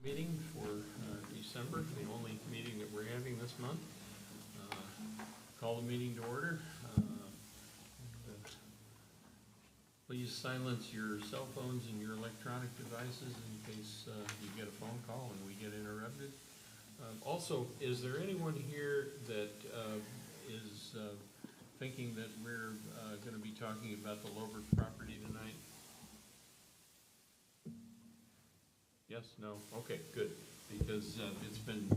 Meeting for December, the only meeting that we're having this month. Call the meeting to order. Please silence your cell phones and your electronic devices in case you get a phone call and we get interrupted. Also, is there anyone here that is thinking that we're going to be talking about the Lover property tonight? Yes, no, okay, good, because it's been,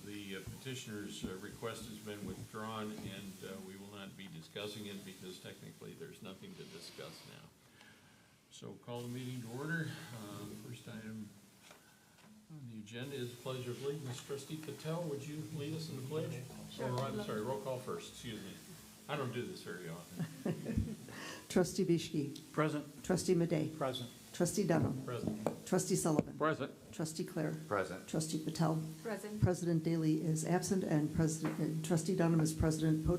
the petitioner's request has been withdrawn, and we will not be discussing it because technically there's nothing to discuss now. So call the meeting to order. First item on the agenda is pledge of allegiance. Trustee Patel, would you lead us in the pledge? Sure. Oh, I'm sorry, roll call first, excuse me. I don't do this very often. Trustee Bishki. Present. Trustee Madej. Present. Trustee Dunham. Present. Trustee Sullivan. Present. Trustee Clare. Present. Trustee Patel. Present. President Daly is absent, and Trustee Dunham is President pro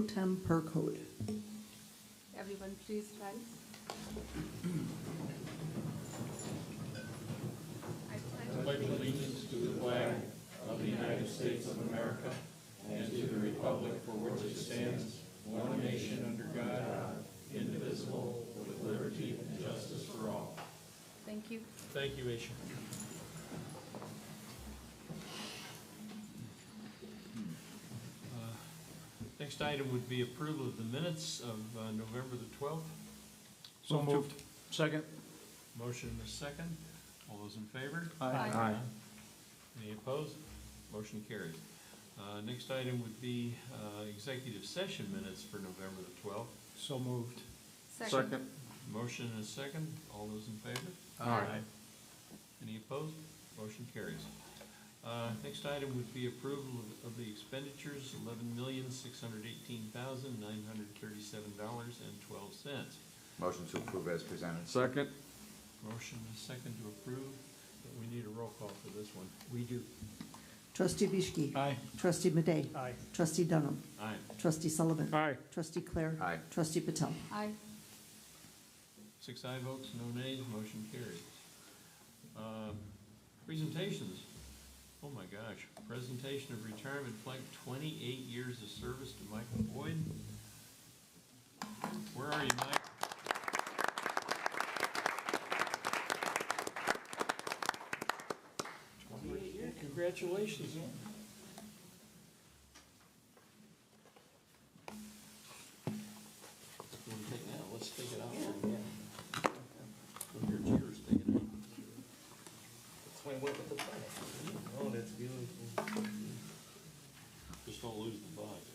tem per code. Everyone please rise. I pledge allegiance to the flag of the United States of America and to the republic for which it stands, one nation under God, indivisible, with liberty and justice for all. Thank you. Thank you, Aisha. Next item would be approval of the minutes of November the 12th. So moved. Second. Motion and a second. All those in favor? Aye. Any opposed? Motion carries. Next item would be executive session minutes for November the 12th. So moved. Second. Motion and a second. All those in favor? Aye. Any opposed? Motion carries. Next item would be approval of the expenditures, $11,618,937.12. Motion to approve as presented. Second. Motion and a second to approve. We need a roll call for this one. We do. Trustee Bishki. Aye. Trustee Madej. Aye. Trustee Dunham. Aye. Trustee Sullivan. Aye. Trustee Clare. Aye. Trustee Patel. Aye. 6 aye votes, no nays, motion carries. Presentations. Oh my gosh. Presentation of retirement flag, 28 years of service to Michael Boyd. Where are you, Mike? Congratulations. What do you think now? Let's take it out. Yeah. With your cheers, take it out. That's why I went with the flag. Oh, that's beautiful. Just don't lose the vibe.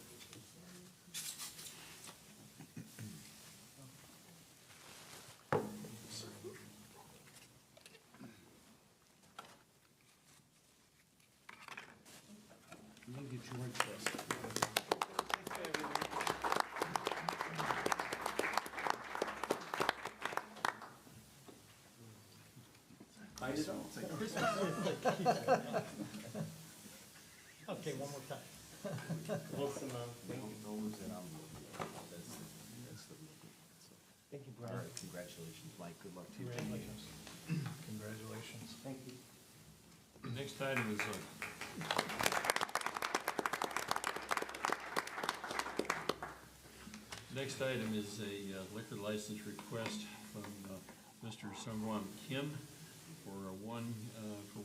You can get your words first. I just don't. It's like Christmas. Okay, one more time. Awesome, thank you. Thank you, All brother. right, congratulations, Mike. Good luck to you. Congratulations. Congratulations. Thank you. The next item is a liquor license request from Mr. Sungwon Kim for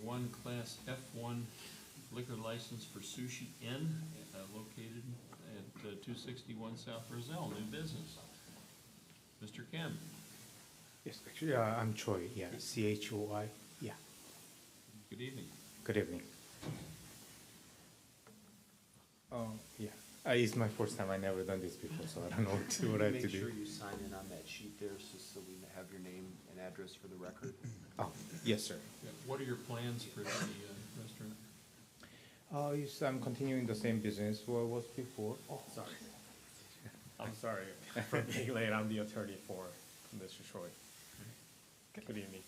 one Class F1 liquor license for Sushi Inn located at 261 South Roselle, new business. Mr. Kim. Yes, actually, I'm Choi. Yeah, CHOI. Yeah. Good evening. Good evening. Yeah. It's my first time. I never done this before, so I don't know what I have to Make do. sure you sign in on that sheet there, just so we have your name and address for the record. Oh, yes, sir. Yeah. What are your plans for the restaurant? Yes, I'm continuing the same business where I was before. Oh, sorry. I'm sorry for being late. I'm the attorney for Mr. Choi. Good evening.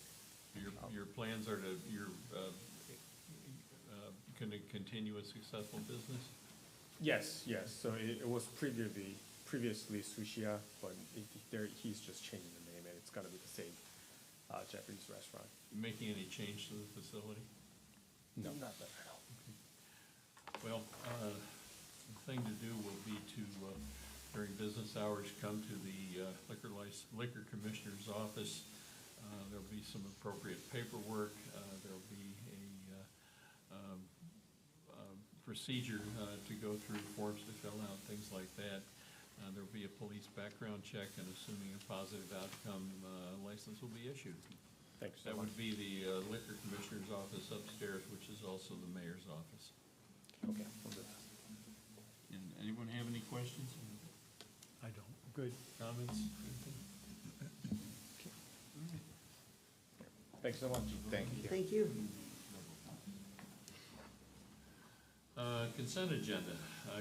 Your plans are to continue a successful business? Yes, yes. So it was previously Sushiya, but he's just changing the name, and it's gonna be the same Jeffrey's Restaurant. Making any change to the facility? No. Not that I know. Well, the thing to do will be to, during business hours, come to the liquor commissioner's office. There'll be some appropriate paperwork. There'll be a procedure to go through, forms to fill out, things like that. There'll be a police background check, and assuming a positive outcome, license will be issued. Thanks so That much. would be the liquor commissioner's office upstairs, which is also the mayor's office. Okay, we'll do that. And anyone have any questions? I don't. Good. Comments? Thanks so much. Thank you. Thank you. Consent agenda.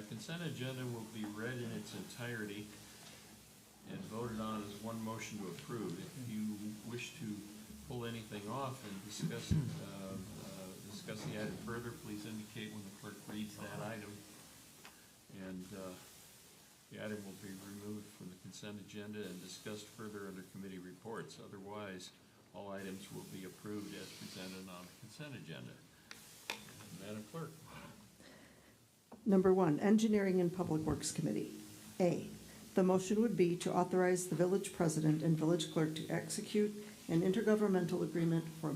Consent agenda will be read in its entirety and voted on as one motion to approve. If you wish to pull anything off and discuss the item further, please indicate when the clerk reads that item. And the item will be removed from the consent agenda and discussed further under committee reports. Otherwise, all items will be approved as presented on the consent agenda. Madam Clerk. Number 1, Engineering and Public Works Committee. A, the motion would be to authorize the village president and village clerk to execute an intergovernmental agreement for the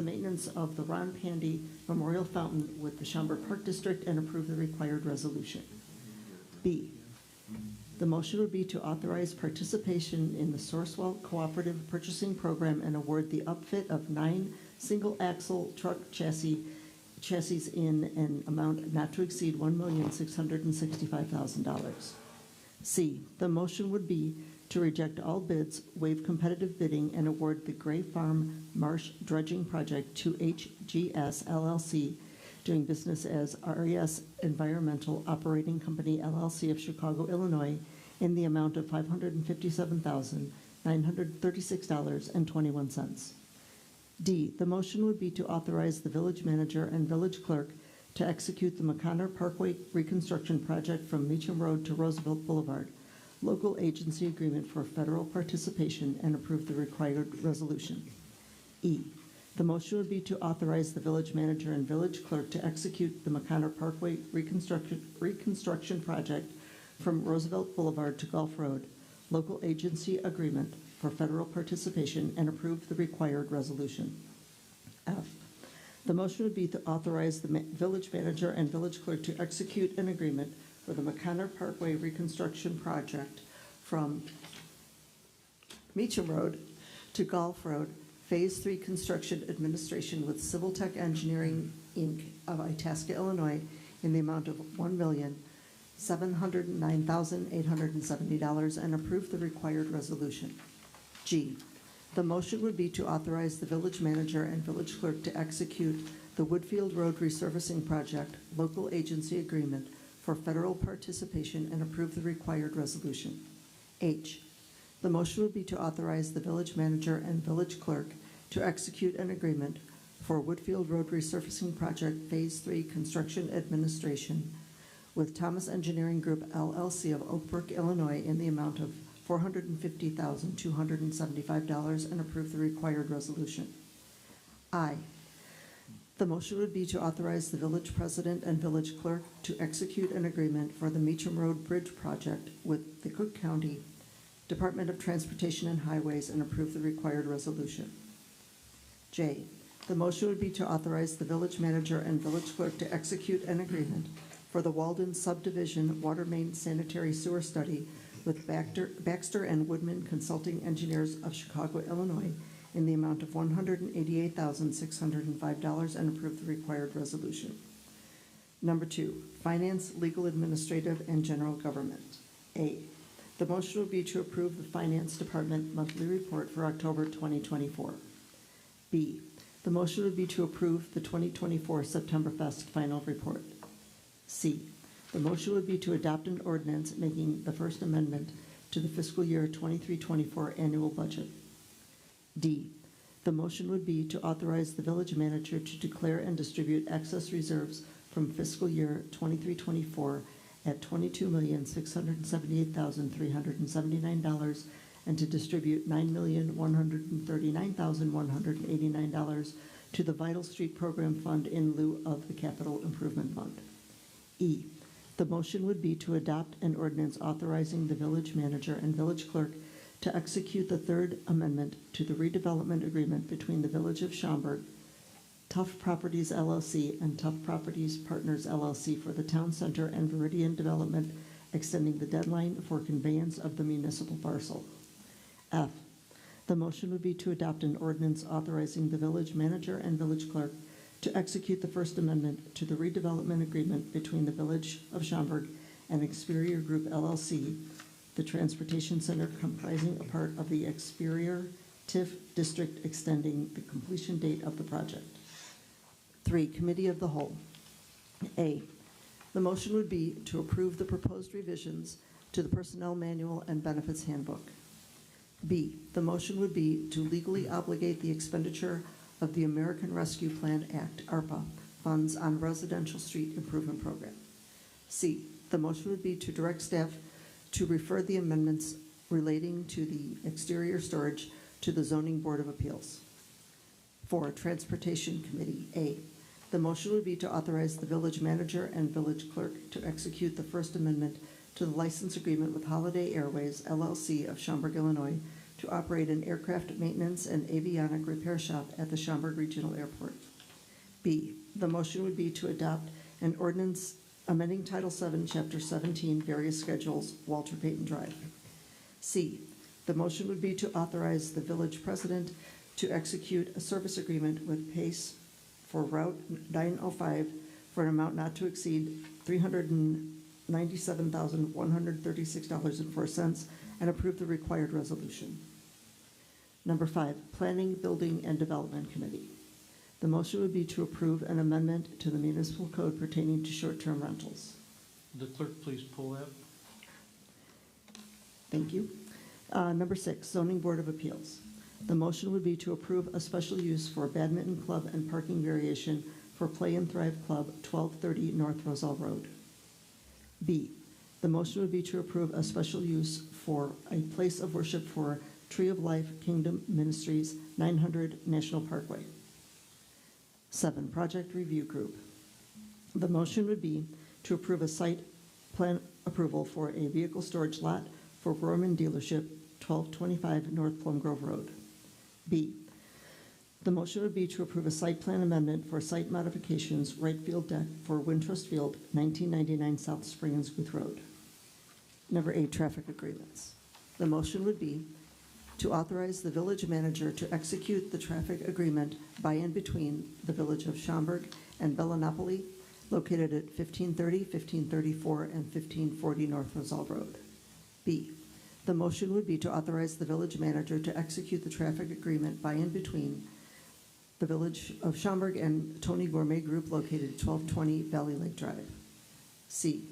maintenance of the Ron Pandy Memorial Fountain with the Schaumburg Park District and approve the required resolution. B, the motion would be to authorize participation in the Sourcewell Cooperative Purchasing Program and award the upfit of 9 single-axle truck chassis in an amount not to exceed $1,665,000. C, the motion would be to reject all bids, waive competitive bidding, and award the Gray Farm Marsh Dredging Project to HGS LLC, doing business as RES Environmental Operating Company LLC of Chicago, Illinois, in the amount of $557,936.21. D, the motion would be to authorize the village manager and village clerk to execute the McConnor Parkway reconstruction project from Meacham Road to Roosevelt Boulevard, local agency agreement for federal participation, and approve the required resolution. E, the motion would be to authorize the village manager and village clerk to execute the McConnor Parkway reconstruction project from Roosevelt Boulevard to Gulf Road, local agency agreement for federal participation, and approve the required resolution. F, the motion would be to authorize the village manager and village clerk to execute an agreement for the McConnor Parkway reconstruction project from Meacham Road to Gulf Road, Phase 3 Construction Administration with Civil Tech Engineering, Inc. of Itasca, Illinois, in the amount of $1,709,870 and approve the required resolution. G, the motion would be to authorize the village manager and village clerk to execute the Woodfield Road Resurfacing Project local agency agreement for federal participation and approve the required resolution. H, the motion would be to authorize the village manager and village clerk to execute an agreement for Woodfield Road Resurfacing Project Phase 3 Construction Administration with Thomas Engineering Group LLC of Oak Brook, Illinois, in the amount of $450,275 and approve the required resolution. I, the motion would be to authorize the village president and village clerk to execute an agreement for the Meacham Road Bridge Project with the Cook County Department of Transportation and Highways and approve the required resolution. J, the motion would be to authorize the village manager and village clerk to execute an agreement for the Walden Subdivision Water Main Sanitary Sewer Study with Baxter and Woodman Consulting Engineers of Chicago, Illinois, in the amount of $188,605 and approve the required resolution. Number 2, Finance, Legal, Administrative, and General Government. A, the motion would be to approve the Finance Department monthly report for October 2024. B, the motion would be to approve the 2024 Septemberfest final report. C, the motion would be to adopt an ordinance making the first amendment to the fiscal year 23-24 annual budget. D, the motion would be to authorize the village manager to declare and distribute excess reserves from fiscal year 23-24 at $22,678,379 and to distribute $9,139,189 to the Vital Street Program Fund in lieu of the Capital Improvement Fund. E, the motion would be to adopt an ordinance authorizing the village manager and village clerk to execute the third amendment to the redevelopment agreement between the Village of Schaumburg, Tough Properties LLC, and Tough Properties Partners LLC for the Town Center and Viridian Development, extending the deadline for conveyance of the municipal parcel. F, the motion would be to adopt an ordinance authorizing the village manager and village clerk to execute the First Amendment to the redevelopment agreement between the Village of Schaumburg and Experior Group LLC, the transportation center comprising a part of the Experior TIF district, extending the completion date of the project. 3, Committee of the Whole. A, the motion would be to approve the proposed revisions to the Personnel Manual and Benefits Handbook. B, the motion would be to legally obligate the expenditure of the American Rescue Plan Act, ARPA, funds on residential street improvement program. C, the motion would be to direct staff to refer the amendments relating to the exterior storage to the Zoning Board of Appeals. 4, Transportation Committee. A, the motion would be to authorize the village manager and village clerk to execute the First Amendment to the license agreement with Holiday Airways, LLC of Schaumburg, Illinois, to operate an aircraft maintenance and avionic repair shop at the Schaumburg Regional Airport. B, the motion would be to adopt an ordinance amending Title VII, Chapter 17, various schedules, Walter Payton Drive. C, the motion would be to authorize the village president to execute a service agreement with PACE for Route 905 for an amount not to exceed $397,136.04 and approve the required resolution. Number 5, Planning, Building, and Development Committee. The motion would be to approve an amendment to the municipal code pertaining to short-term rentals. The clerk, please pull that. Thank you. Number 6, Zoning Board of Appeals. The motion would be to approve a special use for a badminton club and parking variation for Play and Thrive Club, 1230 North Roselle Road. B, the motion would be to approve a special use for a place of worship for Tree of Life Kingdom Ministries, 900 National Parkway. 7, Project Review Group. The motion would be to approve a site plan approval for a vehicle storage lot for Roman Dealership, 1225 North Plum Grove Road. B, the motion would be to approve a site plan amendment for site modifications, right field deck for Wintrust Field, 1999 South Spring and Squith Road. Number 8, Traffic Agreements. The motion would be to authorize the village manager to execute the traffic agreement by and between the Village of Schaumburg and Bellinopoli, located at 1530, 1534, and 1540 North Roselle Road. B, the motion would be to authorize the village manager to execute the traffic agreement by and between the Village of Schaumburg and Tony Gourmet Group, located at 1220 Valley Lake Drive. C,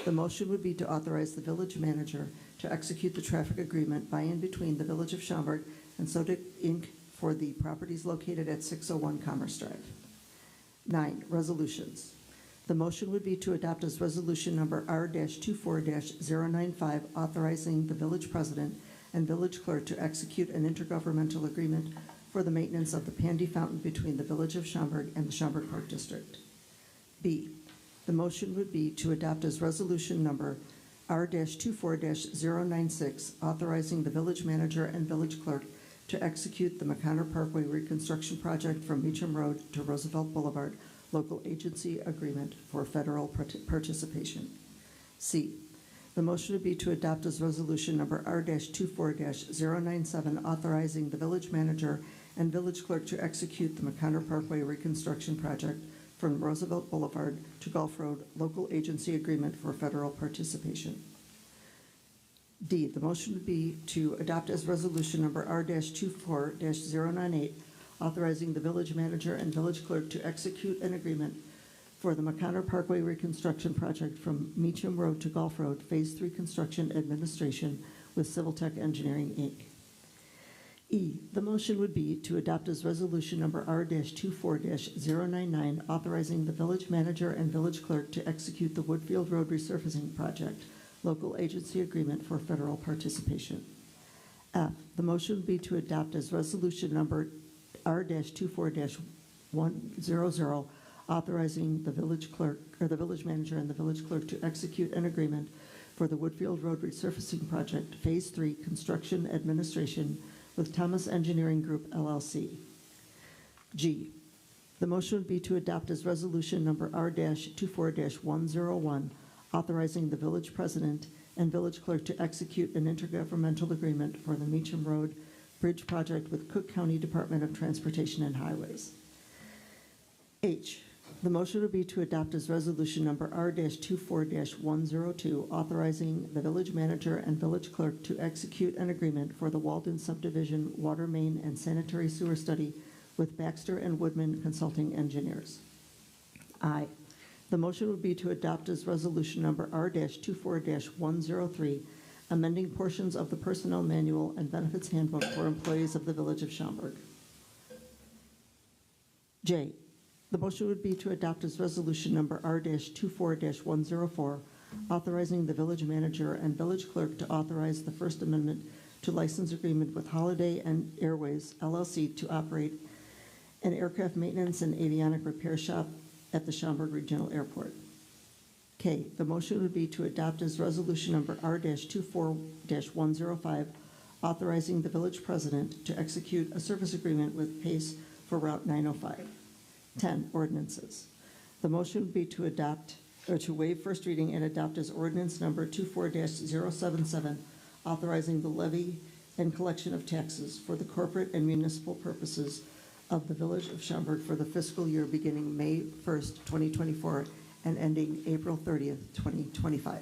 the motion would be to authorize the village manager to execute the traffic agreement by and between the Village of Schaumburg and Sodic Inc. for the properties located at 601 Commerce Drive. 9, Resolutions. The motion would be to adopt as resolution number R-24-095, authorizing the village president and village clerk to execute an intergovernmental agreement for the maintenance of the Pandy Fountain between the Village of Schaumburg and the Schaumburg Park District. B, the motion would be to adopt as resolution number R-24-096, authorizing the village manager and village clerk to execute the McConnor Parkway reconstruction project from Meacham Road to Roosevelt Boulevard, local agency agreement for federal participation. C, the motion would be to adopt as resolution number R-24-097, authorizing the village manager and village clerk to execute the McConnor Parkway reconstruction project from Roosevelt Boulevard to Gulf Road, local agency agreement for federal participation. D, the motion would be to adopt as resolution number R-24-098, authorizing the village manager and village clerk to execute an agreement for the McConnor Parkway reconstruction project from Meacham Road to Gulf Road, Phase 3 construction administration with Civil Tech Engineering, Inc. E, the motion would be to adopt as resolution number R-24-099, authorizing the village manager and village clerk to execute the Woodfield Road resurfacing project, local agency agreement for federal participation. F, the motion would be to adopt as resolution number R-24-100, authorizing the village clerk, or the village manager and the village clerk to execute an agreement for the Woodfield Road Resurfacing Project, Phase 3, Construction Administration with Thomas Engineering Group, LLC. G, the motion would be to adopt as resolution number R-24-101, authorizing the village president and village clerk to execute an intergovernmental agreement for the Meacham Road Bridge Project with Cook County Department of Transportation and Highways. H, the motion would be to adopt as resolution number R-24-102, authorizing the village manager and village clerk to execute an agreement for the Walden Subdivision Water Main and Sanitary Sewer Study with Baxter and Woodman Consulting Engineers. I, the motion would be to adopt as resolution number R-24-103, amending portions of the Personnel Manual and Benefits Handbook for employees of the Village of Schaumburg. J, the motion would be to adopt as resolution number R-24-104, authorizing the village manager and village clerk to authorize the First Amendment to license agreement with Holiday and Airways, LLC, to operate an aircraft maintenance and avionic repair shop at the Schaumburg Regional Airport. K, the motion would be to adopt as resolution number R-24-105, authorizing the village president to execute a service agreement with PACE for Route 905. 10, ordinances. The motion would be to adopt, or to waive first reading and adopt as ordinance number 24-077, authorizing the levy and collection of taxes for the corporate and municipal purposes of the Village of Schaumburg for the fiscal year beginning May 1st, 2024, and ending April 30th, 2025.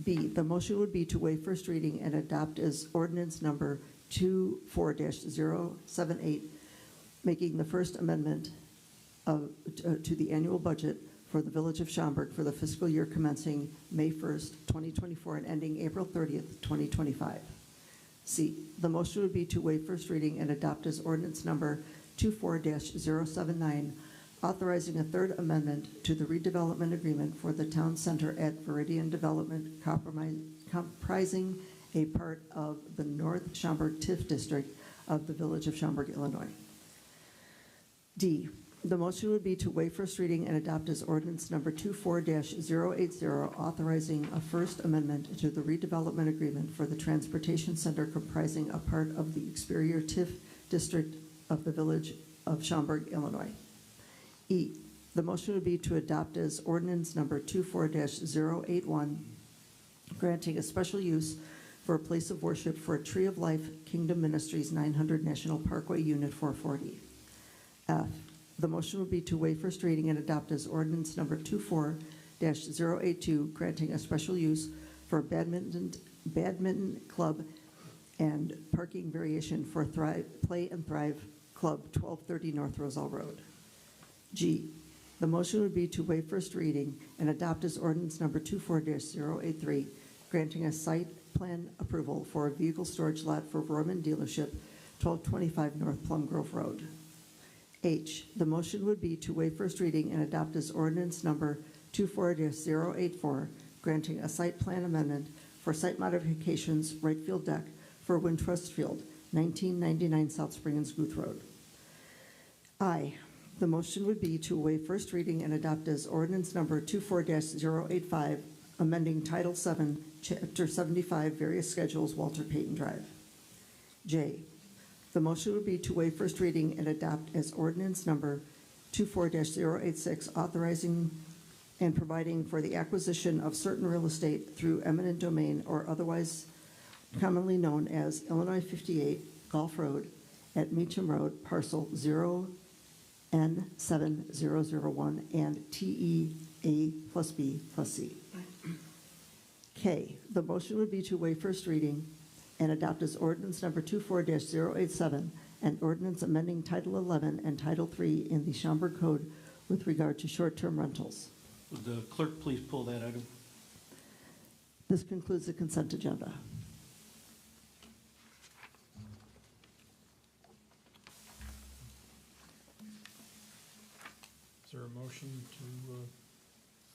B, the motion would be to waive first reading and adopt as ordinance number 24-078, making the First Amendment to the annual budget for the Village of Schaumburg for the fiscal year commencing May 1st, 2024, and ending April 30th, 2025. C, the motion would be to waive first reading and adopt as ordinance number 24-079, authorizing a third amendment to the redevelopment agreement for the town center at Viridian Development, comprising a part of the North Schaumburg TIF district of the Village of Schaumburg, Illinois. D, the motion would be to waive first reading and adopt as ordinance number 24-080, authorizing a first amendment to the redevelopment agreement for the transportation center comprising a part of the Experior TIF district of the Village of Schaumburg, Illinois. E, the motion would be to adopt as ordinance number 24-081, granting a special use for a place of worship for a Tree of Life Kingdom Ministries 900 National Parkway Unit 440. F, the motion would be to waive first reading and adopt as ordinance number 24-082, granting a special use for a badminton club and parking variation for Play and Thrive Club, 1230 North Roselle Road. G, the motion would be to waive first reading and adopt as ordinance number 24-083, granting a site plan approval for a vehicle storage lot for Roman dealership, 1225 North Plum Grove Road. H, the motion would be to waive first reading and adopt as ordinance number 24-084, granting a site plan amendment for site modifications, right field deck for Wintrust Field, 1999 South Spring and Scuth Road. I, the motion would be to waive first reading and adopt as ordinance number 24-085, amending Title 7, Chapter 75, various schedules, Walter Payton Drive. J, the motion would be to waive first reading and adopt as ordinance number 24-086, authorizing and providing for the acquisition of certain real estate through eminent domain or otherwise commonly known as Illinois 58 Gulf Road at Meacham Road, parcel 0N7001 and TEA+B+C. K, the motion would be to waive first reading and adopt as ordinance number 24-087, an ordinance amending Title 11 and Title 3 in the Schaumburg Code with regard to short-term rentals. Would the clerk please pull that item? This concludes the consent agenda. Is there a motion to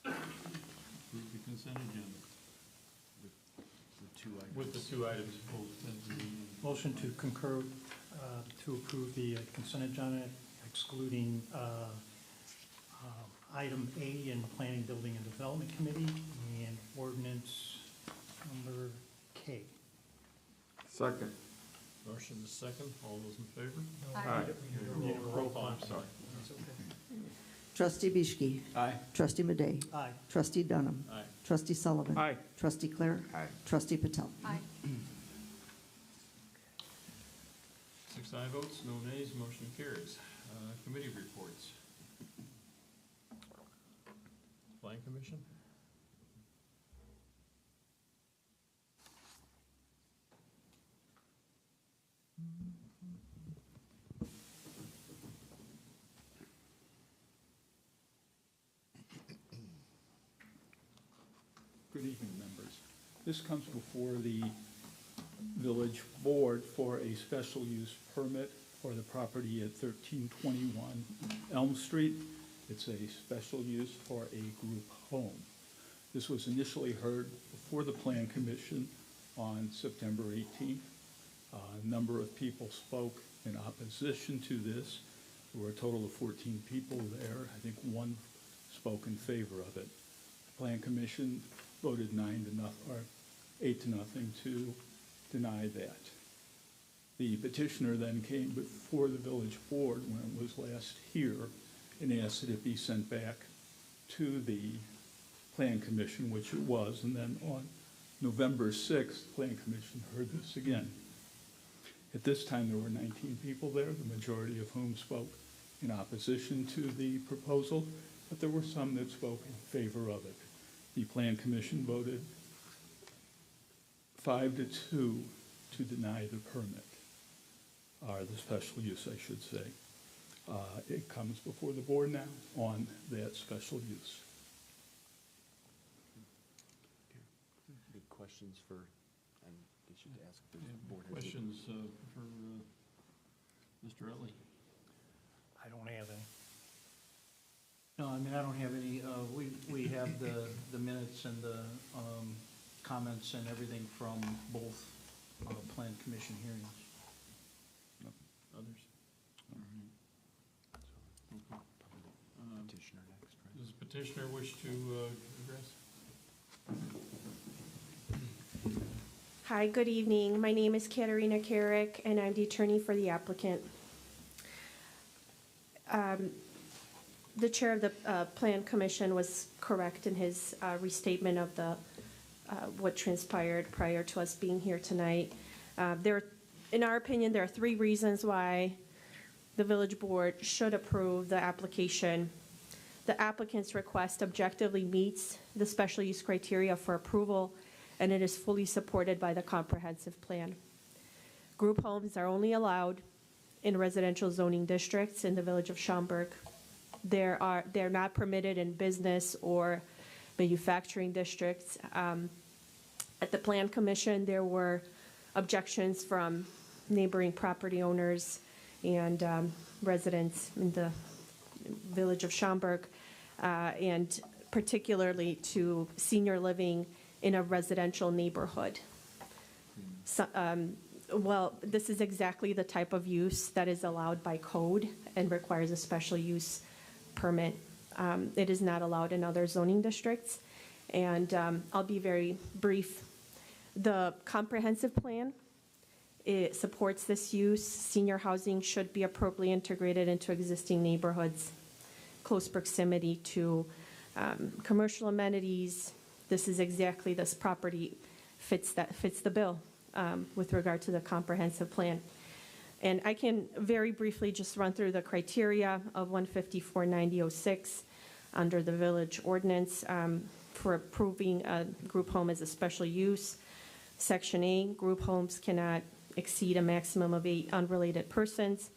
approve the consent agenda? The two items. With the two items pulled. Motion to concur, to approve the consent agenda excluding item A in Planning, Building, and Development Committee and ordinance number K. Second. Motion is second. All those in favor? Aye. Roll call, I'm sorry. Trustee Bischke. Aye. Trustee Madey. Aye. Trustee Dunham. Aye. Trustee Sullivan. Aye. Trustee Clair. Aye. Trustee Patel. Aye. 6 aye votes, no nays, motion carries. Committee reports. Plan Commission? Good evening, members. This comes before the village board for a special use permit for the property at 1321 Elm Street. It's a special use for a group home. This was initially heard before the Plan Commission on September 18th. A number of people spoke in opposition to this. There were a total of 14 people there. I think one spoke in favor of it. The Plan Commission voted 8 to nothing to deny that. The petitioner then came before the village board when it was last here and asked that it be sent back to the Plan Commission, which it was, and then on November 6th, the Plan Commission heard this again. At this time, there were 19 people there, the majority of whom spoke in opposition to the proposal, but there were some that spoke in favor of it. The Plan Commission voted 5-2 to deny the permit, or the special use, I should say. It comes before the board now on that special use. Any questions for, and they should ask the board. Questions for Mr. Utley? I don't have any. No, I mean, I don't have any. We have the minutes and the comments and everything from both Plan Commission hearings. Others? Okay. Petitioner next, right? Does the petitioner wish to address? Hi, good evening. My name is Katerina Carrick, and I'm the attorney for the applicant. The chair of the Plan Commission was correct in his restatement of the what transpired prior to us being here tonight. In our opinion, there are 3 reasons why the village board should approve the application. The applicant's request objectively meets the special use criteria for approval, and it is fully supported by the comprehensive plan. Group homes are only allowed in residential zoning districts in the village of Schaumburg. They're not permitted in business or manufacturing districts. At the Plan Commission, there were objections from neighboring property owners and residents in the village of Schaumburg, and particularly to senior living in a residential neighborhood. So, well, this is exactly the type of use that is allowed by code and requires a special use permit. It is not allowed in other zoning districts. And I'll be very brief. The comprehensive plan, it supports this use. Senior housing should be appropriately integrated into existing neighborhoods, close proximity to commercial amenities. This is exactly, this property fits the bill with regard to the comprehensive plan. And I can very briefly just run through the criteria of 154-9006 under the village ordinance for approving a group home as a special use. Section A, group homes cannot exceed a maximum of 8 unrelated persons.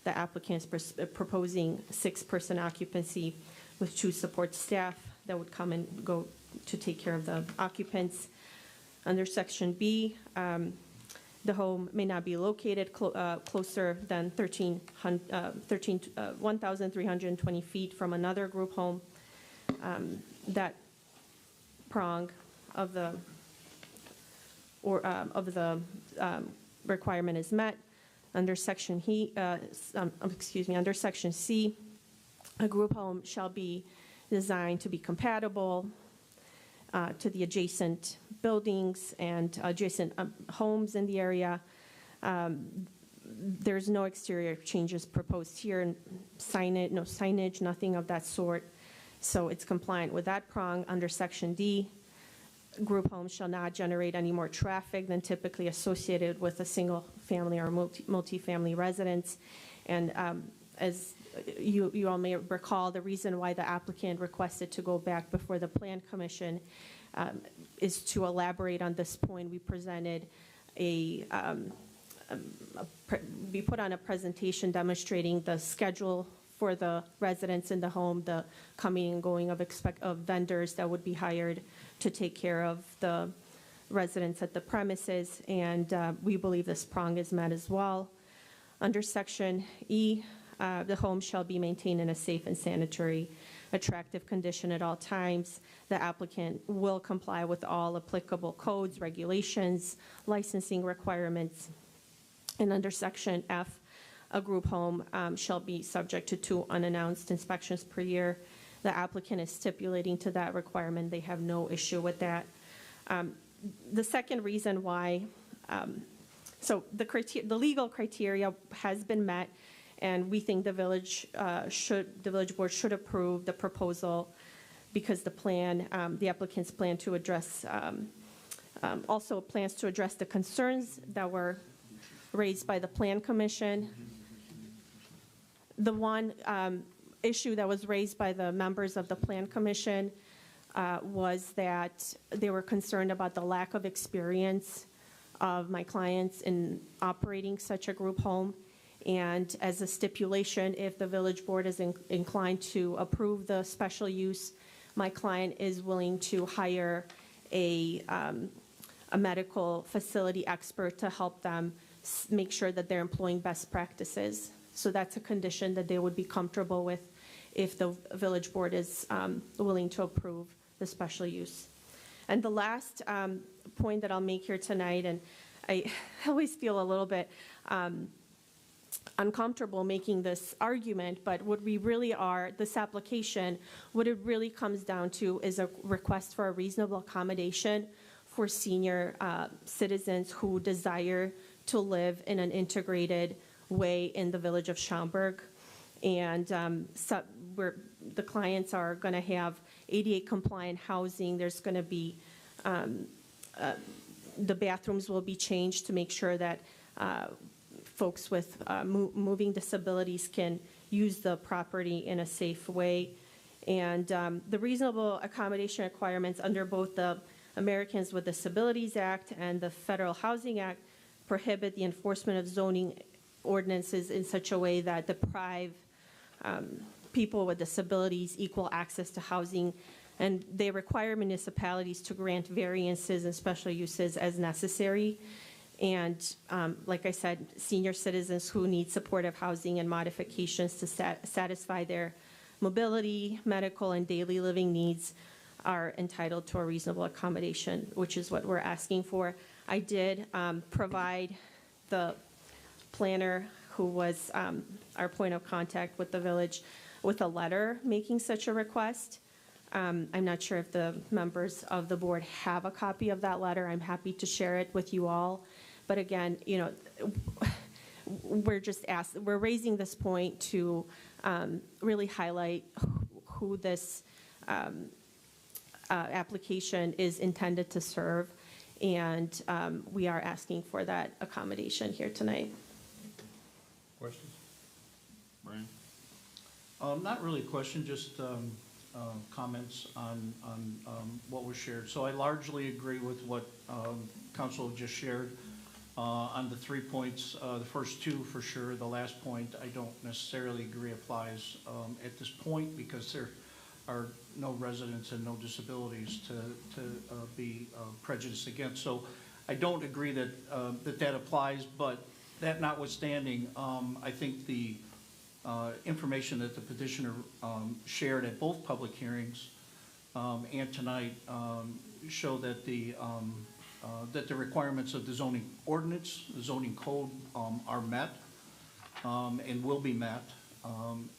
The applicant is proposing 6-person occupancy with 2 support staff that would come and go to take care of the occupants. Under Section B, the home may not be located closer than 1,320 feet from another group home. That prong of the or of the requirement is met. Under section under section C, a group home shall be designed to be compatible to the adjacent buildings and adjacent homes in the area. There's no exterior changes proposed here, and no signage, nothing of that sort. So it's compliant with that prong. Under section D, group homes shall not generate any more traffic than typically associated with a single family or multi-family residence. And as you all may recall, the reason why the applicant requested to go back before the Plan Commission is to elaborate on this point. We presented we put on a presentation demonstrating the schedule for the residents in the home, the coming and going of vendors that would be hired to take care of the residents at the premises, and we believe this prong is met as well. Under section E, the home shall be maintained in a safe and sanitary, attractive condition at all times. The applicant will comply with all applicable codes, regulations, licensing requirements. And under section F, a group home shall be subject to 2 unannounced inspections per year. The applicant is stipulating to that requirement. They have no issue with that. The second reason why, so the legal criteria has been met, and we think the village board should approve the proposal because the applicant's plan to address, also plans to address the concerns that were raised by the Plan Commission. The one issue that was raised by the members of the Plan Commission was that they were concerned about the lack of experience of my clients in operating such a group home. And as a stipulation, if the village board is inclined to approve the special use, my client is willing to hire a medical facility expert to help them make sure that they're employing best practices. So that's a condition that they would be comfortable with if the village board is willing to approve the special use. And the last point that I'll make here tonight, and I always feel a little bit uncomfortable making this argument, but what we really are, this application, what it really comes down to is a request for a reasonable accommodation for senior citizens who desire to live in an integrated way in the village of Schaumburg. And the clients are going to have ADA compliant housing. There's going to be, the bathrooms will be changed to make sure that folks with moving disabilities can use the property in a safe way. And the reasonable accommodation requirements under both the Americans with Disabilities Act and the Federal Housing Act prohibit the enforcement of zoning ordinances in such a way that deprive people with disabilities equal access to housing, and they require municipalities to grant variances and special uses as necessary. And like I said, senior citizens who need supportive housing and modifications to satisfy their mobility, medical, and daily living needs are entitled to a reasonable accommodation, which is what we're asking for. I did provide the planner, who was our point of contact with the village, with a letter making such a request. I'm not sure if the members of the board have a copy of that letter. I'm happy to share it with you all. But again, you know, we're raising this point to really highlight who this application is intended to serve, and we are asking for that accommodation here tonight. Questions? Brian? Not really a question, just comments on what was shared. So I largely agree with what Council just shared on the 3 points. The first 2 for sure. The last point I don't necessarily agree applies at this point because there are no residents and no disabilities to be prejudiced against. So I don't agree that that applies, but that notwithstanding, I think the information that the petitioner shared at both public hearings and tonight show that the that the requirements of the zoning ordinance, the zoning code are met and will be met.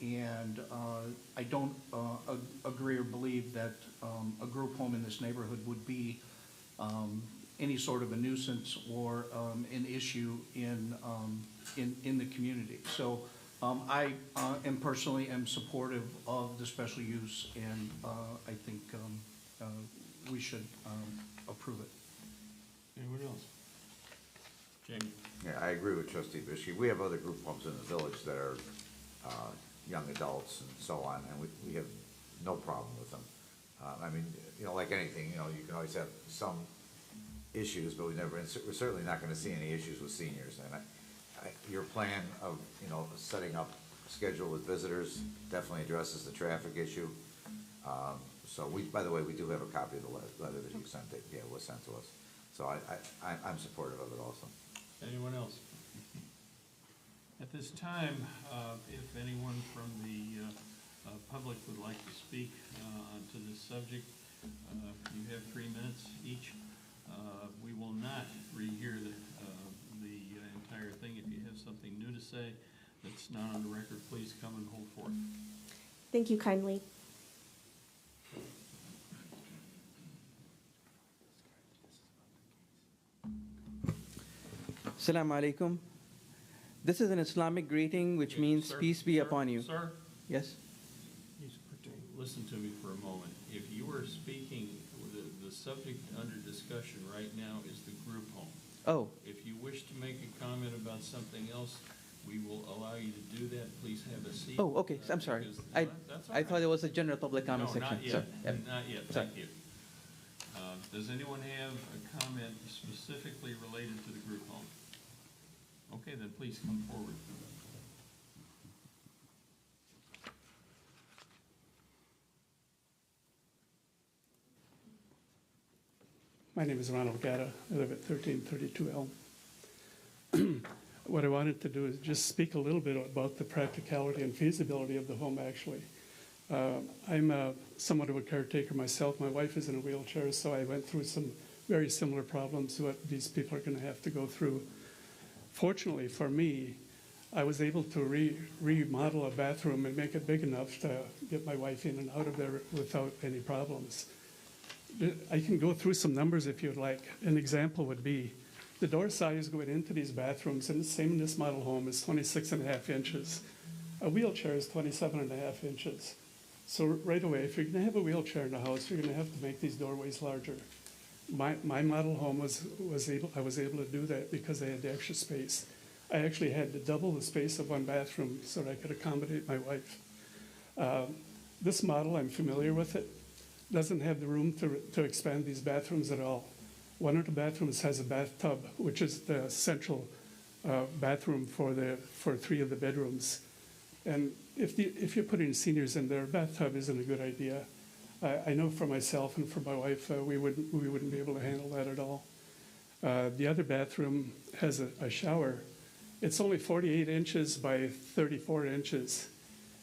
And I don't agree or believe that a group home in this neighborhood would be any sort of a nuisance or an issue in the community. So I am personally supportive of the special use, and I think we should approve it. Anyone else? Jamie? Yeah, I agree with trustee Bishke. We have other group homes in the village that are young adults and so on, and we have no problem with them. I mean, you know, like anything, you know, you can always have some issues, but we're certainly not gonna see any issues with seniors. And your plan of, you know, setting up a schedule with visitors definitely addresses the traffic issue. So by the way, we do have a copy of the letter that you sent, was sent to us. So I'm supportive of it also. Anyone else? At this time, if anyone from the public would like to speak to this subject, you have 3 minutes each. We will not rehear the entire thing. If you have something new to say that's not on the record, please come and hold forth. Thank you kindly. Assalamu alaikum. This is an Islamic greeting, which means Sir, peace be sir, upon you. Sir, Yes? listen to me for a moment. If you are speaking, the subject under discussion right now is the group home. Oh, If you wish to make a comment about something else, we will allow you to do that. Please have a seat. oh, okay, I'm sorry. Because- That's all I thought right. it was a general public comment No, section. not yet, Sorry. Yep. not yet, Sorry. thank you. Does anyone have a comment specifically related to the group home? Okay, then please come forward. My name is Ronald Gatta. I live at 1332 Elm. What I wanted to do is just speak a little bit about the practicality and feasibility of the home, actually. I'm somewhat of a caretaker myself. My wife is in a wheelchair, so I went through some very similar problems to what these people are going to have to go through. Fortunately for me, I was able to remodel a bathroom and make it big enough to get my wife in and out of there without any problems. I can go through some numbers if you'd like. An example would be the door size going into these bathrooms, and the same in this model home, is 26.5 inches. A wheelchair is 27.5 inches. So right away, if you're going to have a wheelchair in the house, you're going to have to make these doorways larger. My model home I was able to do that because I had the extra space. I actually had to double the space of one bathroom so that I could accommodate my wife. This model, I'm familiar with it, doesn't have the room to expand these bathrooms at all. One of the bathrooms has a bathtub, which is the central bathroom for 3 of the bedrooms. And if you're putting seniors in there, a bathtub isn't a good idea. I know for myself and for my wife, we wouldn't be able to handle that at all. The other bathroom has a shower. It's only 48 inches by 34 inches.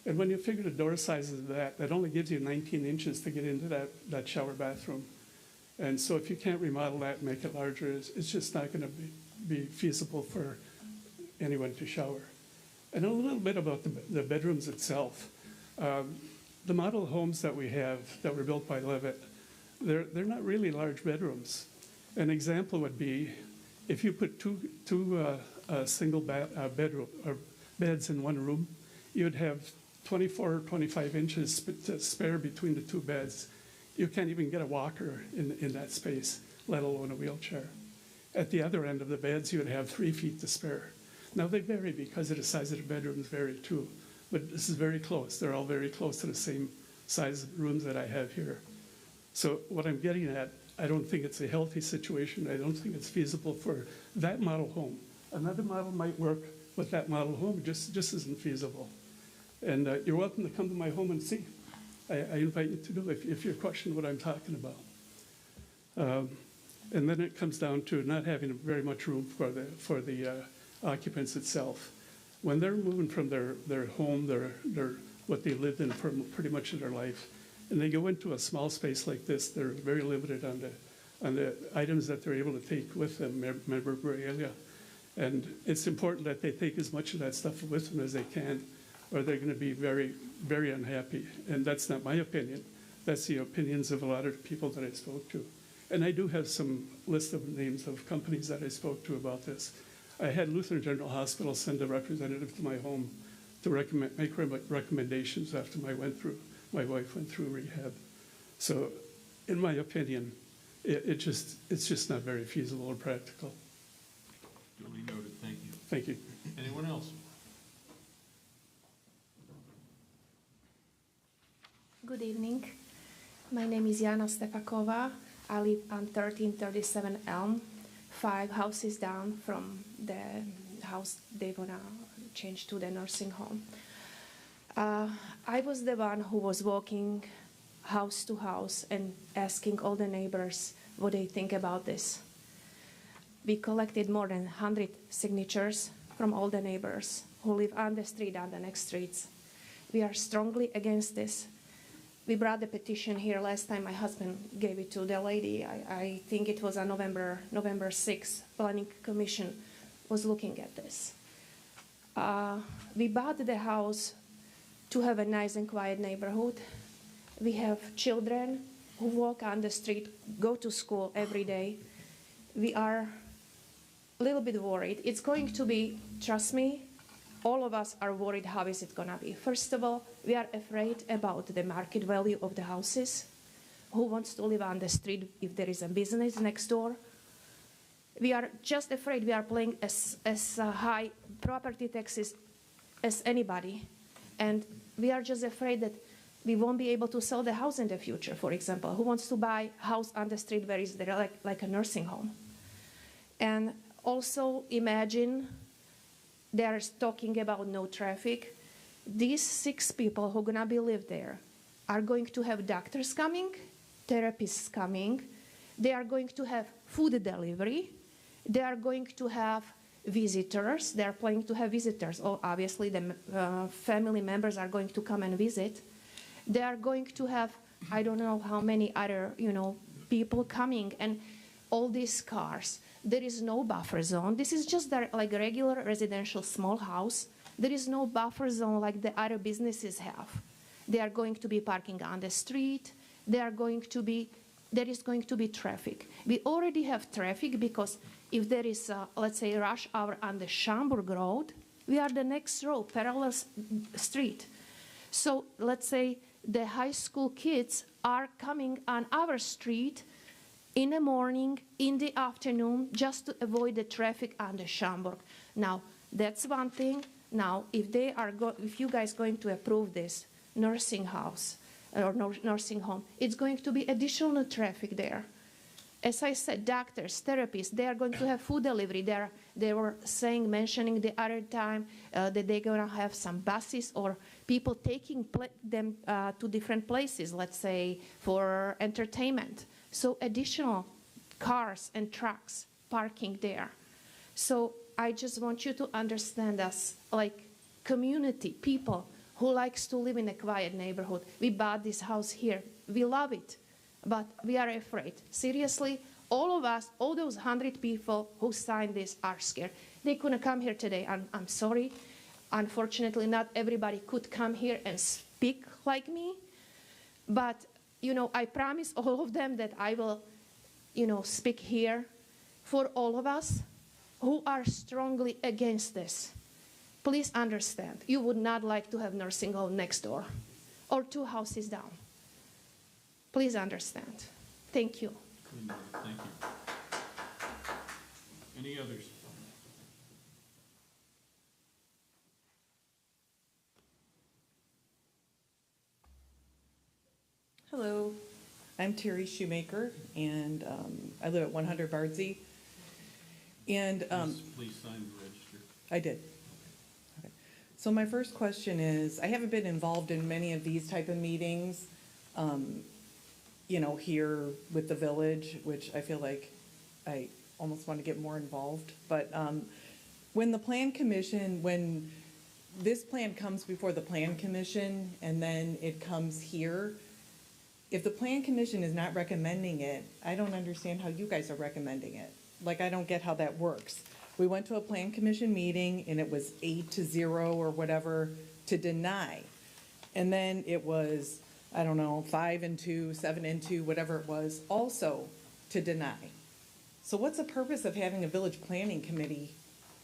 And when you figure the door sizes of that only gives you 19 inches to get into that shower bathroom. And so if you can't remodel that and make it larger, it's just not going to be feasible for anyone to shower. And a little bit about the bedrooms itself. The model homes that we have that were built by Levitt, they're not really large bedrooms. An example would be if you put two single bedroom or beds in one room, you'd have 24 or 25 inches to spare between the 2 beds. You can't even get a walker in that space, let alone a wheelchair. At the other end of the beds, you would have 3 feet to spare. Now they vary because of the size of the bedrooms vary too, but this is very close. They're all very close to the same size rooms that I have here. So what I'm getting at, I don't think it's a healthy situation. I don't think it's feasible for that model home. Another model might work, but that model home just isn't feasible. And you're welcome to come to my home and see. I invite you to do it if you're questioning what I'm talking about. And then it comes down to not having very much room for the occupants itself. When they're moving from their home, what they lived in for pretty much their life, and they go into a small space like this, they're very limited on the items that they're able to take with them, memorabilia. And it's important that they take as much of that stuff with them as they can, or they're going to be very, very unhappy. And that's not my opinion. That's the opinions of a lot of people that I spoke to. And I do have some list of names of companies that I spoke to about this. I had Lutheran General Hospital send a representative to my home to make recommendations after my wife went through rehab. So, in my opinion, it's just not very feasible or practical. Duly noted, thank you. Thank you. Anyone else? Good evening. My name is Jana Stepakova. I live on 1337 Elm, 5 houses down from the house they want to change to the nursing home. I was the one who was walking house to house and asking all the neighbors what they think about this. We collected more than 100 signatures from all the neighbors who live on the street, on the next streets. We are strongly against this. We brought the petition here last time. My husband gave it to the lady. I think it was on November 6th. Planning Commission was looking at this. We bought the house to have a nice and quiet neighborhood. We have children who walk on the street, go to school every day. We are a little bit worried. It's going to be, trust me, all of us are worried how is it going to be. First of all, we are afraid about the market value of the houses. Who wants to live on the street if there is a business next door? We are just afraid we are paying as high property taxes as anybody. And we are just afraid that we won't be able to sell the house in the future, for example. Who wants to buy a house on the street where is there like a nursing home? And also imagine they're talking about no traffic. These 6 people who are going to be live there are going to have doctors coming, therapists coming. They are going to have food delivery. They are going to have visitors. They are planning to have visitors. Oh, obviously, the family members are going to come and visit. They are going to have, I don't know how many other, people coming, and all these cars. There is no buffer zone. This is just like a regular residential small house. There is no buffer zone like the other businesses have. They are going to be parking on the street. There is going to be traffic. We already have traffic because if there is, let's say, rush hour on the Schaumburg Road, we are the next road, parallel street. So let's say the high school kids are coming on our street in the morning, in the afternoon, just to avoid the traffic on the Schaumburg. Now, that's one thing. Now, if you guys going to approve this nursing house or nursing home, it's going to be additional traffic there. As I said, doctors, therapists, they are going to have food delivery. They were mentioning the other time that they're going to have some buses or people taking them to different places, let's say, for entertainment. So additional cars and trucks parking there. So I just want you to understand us like community, people who likes to live in a quiet neighborhood. We bought this house here. We love it, but we are afraid. Seriously, all of us, all those 100 people who signed this are scared. They couldn't come here today. I'm sorry. Unfortunately, not everybody could come here and speak like me, but I promise all of them that I will, speak here for all of us who are strongly against this. Please understand, you would not like to have nursing home next door or 2 houses down. Please understand. Thank you. Thank you. Any others? Hello, I'm Terry Shoemaker, and I live at 100 Bardsey. And Please sign the register. I did. Okay. So my first question is, I haven't been involved in many of these type of meetings, here with the village, which I feel like I almost want to get more involved. But when this plan comes before the Plan Commission and then it comes here, if the plan commission is not recommending it, I don't understand how you guys are recommending it. Like, I don't get how that works. We went to a plan commission meeting and it was 8-0 or whatever to deny. And then it was, I don't know, 5-2, 7-2, whatever it was, also to deny. So what's the purpose of having a village planning committee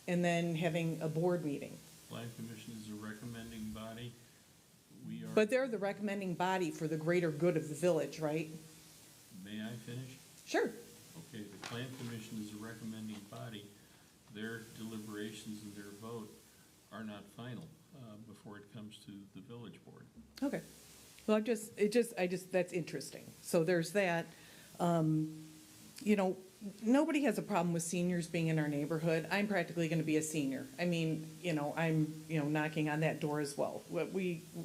and then having a board meeting? Plan Commission is a recommending body. We are. But they're the recommending body for the greater good of the village, right? May I finish? Sure. Okay, the Plan Commission is a recommending body. Their deliberations and their vote are not final before it comes to the village board. Okay. Well, that's interesting. So there's that. You know, nobody has a problem with seniors being in our neighborhood. I'm practically going to be a senior. I mean, you know, I'm, knocking on that door as well.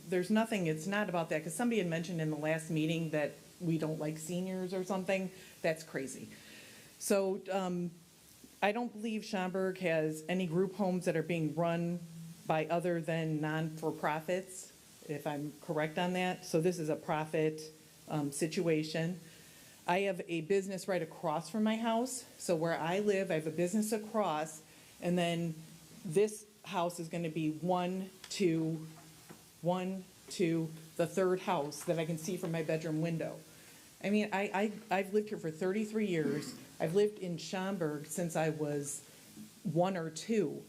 There's nothing, it's not about that, because somebody had mentioned in the last meeting that we don't like seniors or something. That's crazy. So, I don't believe Schaumburg has any group homes that are being run by other than non-for-profits, if I'm correct on that. So this is a profit situation. I have a business right across from my house. So where I live, I have a business across, and then this house is gonna be 1, 2, the third house that I can see from my bedroom window. I mean, I've lived here for 33 years. I've lived in Schaumburg since I was 1 or 2.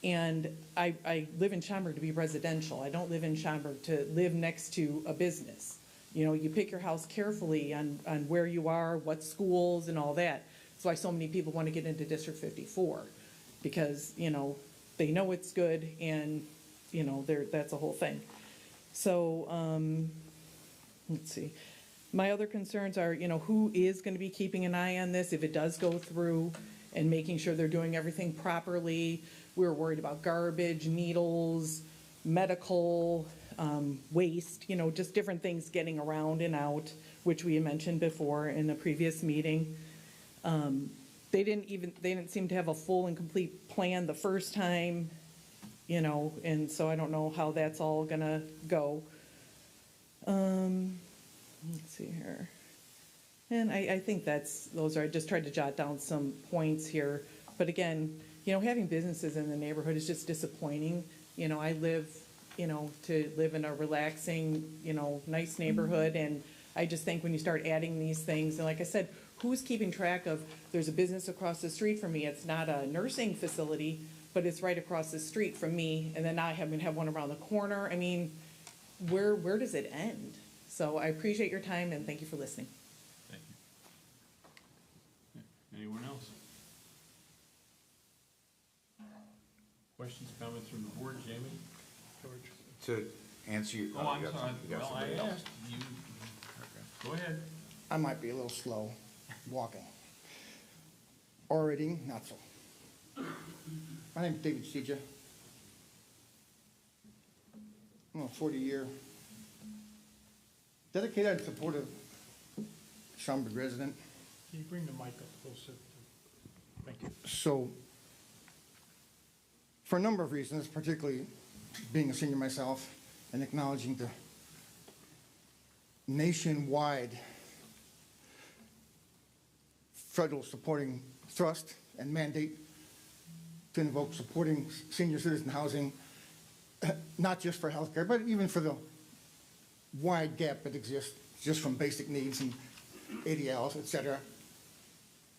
And I live in Schaumburg to be residential. I don't live in Schaumburg to live next to a business. You know, you pick your house carefully on where you are, what schools and all that. That's why so many people want to get into District 54, because, they know it's good and, that's a whole thing. So, let's see. My other concerns are, who is going to be keeping an eye on this if it does go through, and making sure they're doing everything properly. We were worried about garbage, needles, medical, waste, just different things getting around and out, which we had mentioned before in the previous meeting. They didn't seem to have a full and complete plan the first time, and so I don't know how that's all gonna go. Let's see here. And I think I just tried to jot down some points here. But again, having businesses in the neighborhood is just disappointing. I live, to live in a relaxing, nice neighborhood. And I just think when you start adding these things, and like I said, who's keeping track of, there's a business across the street from me. It's not a nursing facility, but it's right across the street from me. And then now I'm going to have one around the corner. I mean, where does it end? So I appreciate your time and thank you for listening. Thank you. Anyone else? Questions, comments from the board? Jamie? George? To answer you. Oh, I'm sorry. Well, I asked you. Go ahead. I might be a little slow walking. Or reading, not so. My name's David Seja. I'm a 40-year dedicated and supportive Schaumburg resident. Can you bring the mic up closer? Thank you. So, for a number of reasons, particularly being a senior myself and acknowledging the nationwide federal supporting thrust and mandate to invoke supporting senior citizen housing, not just for healthcare, but even for the wide gap that exists just from basic needs and ADLs, et cetera,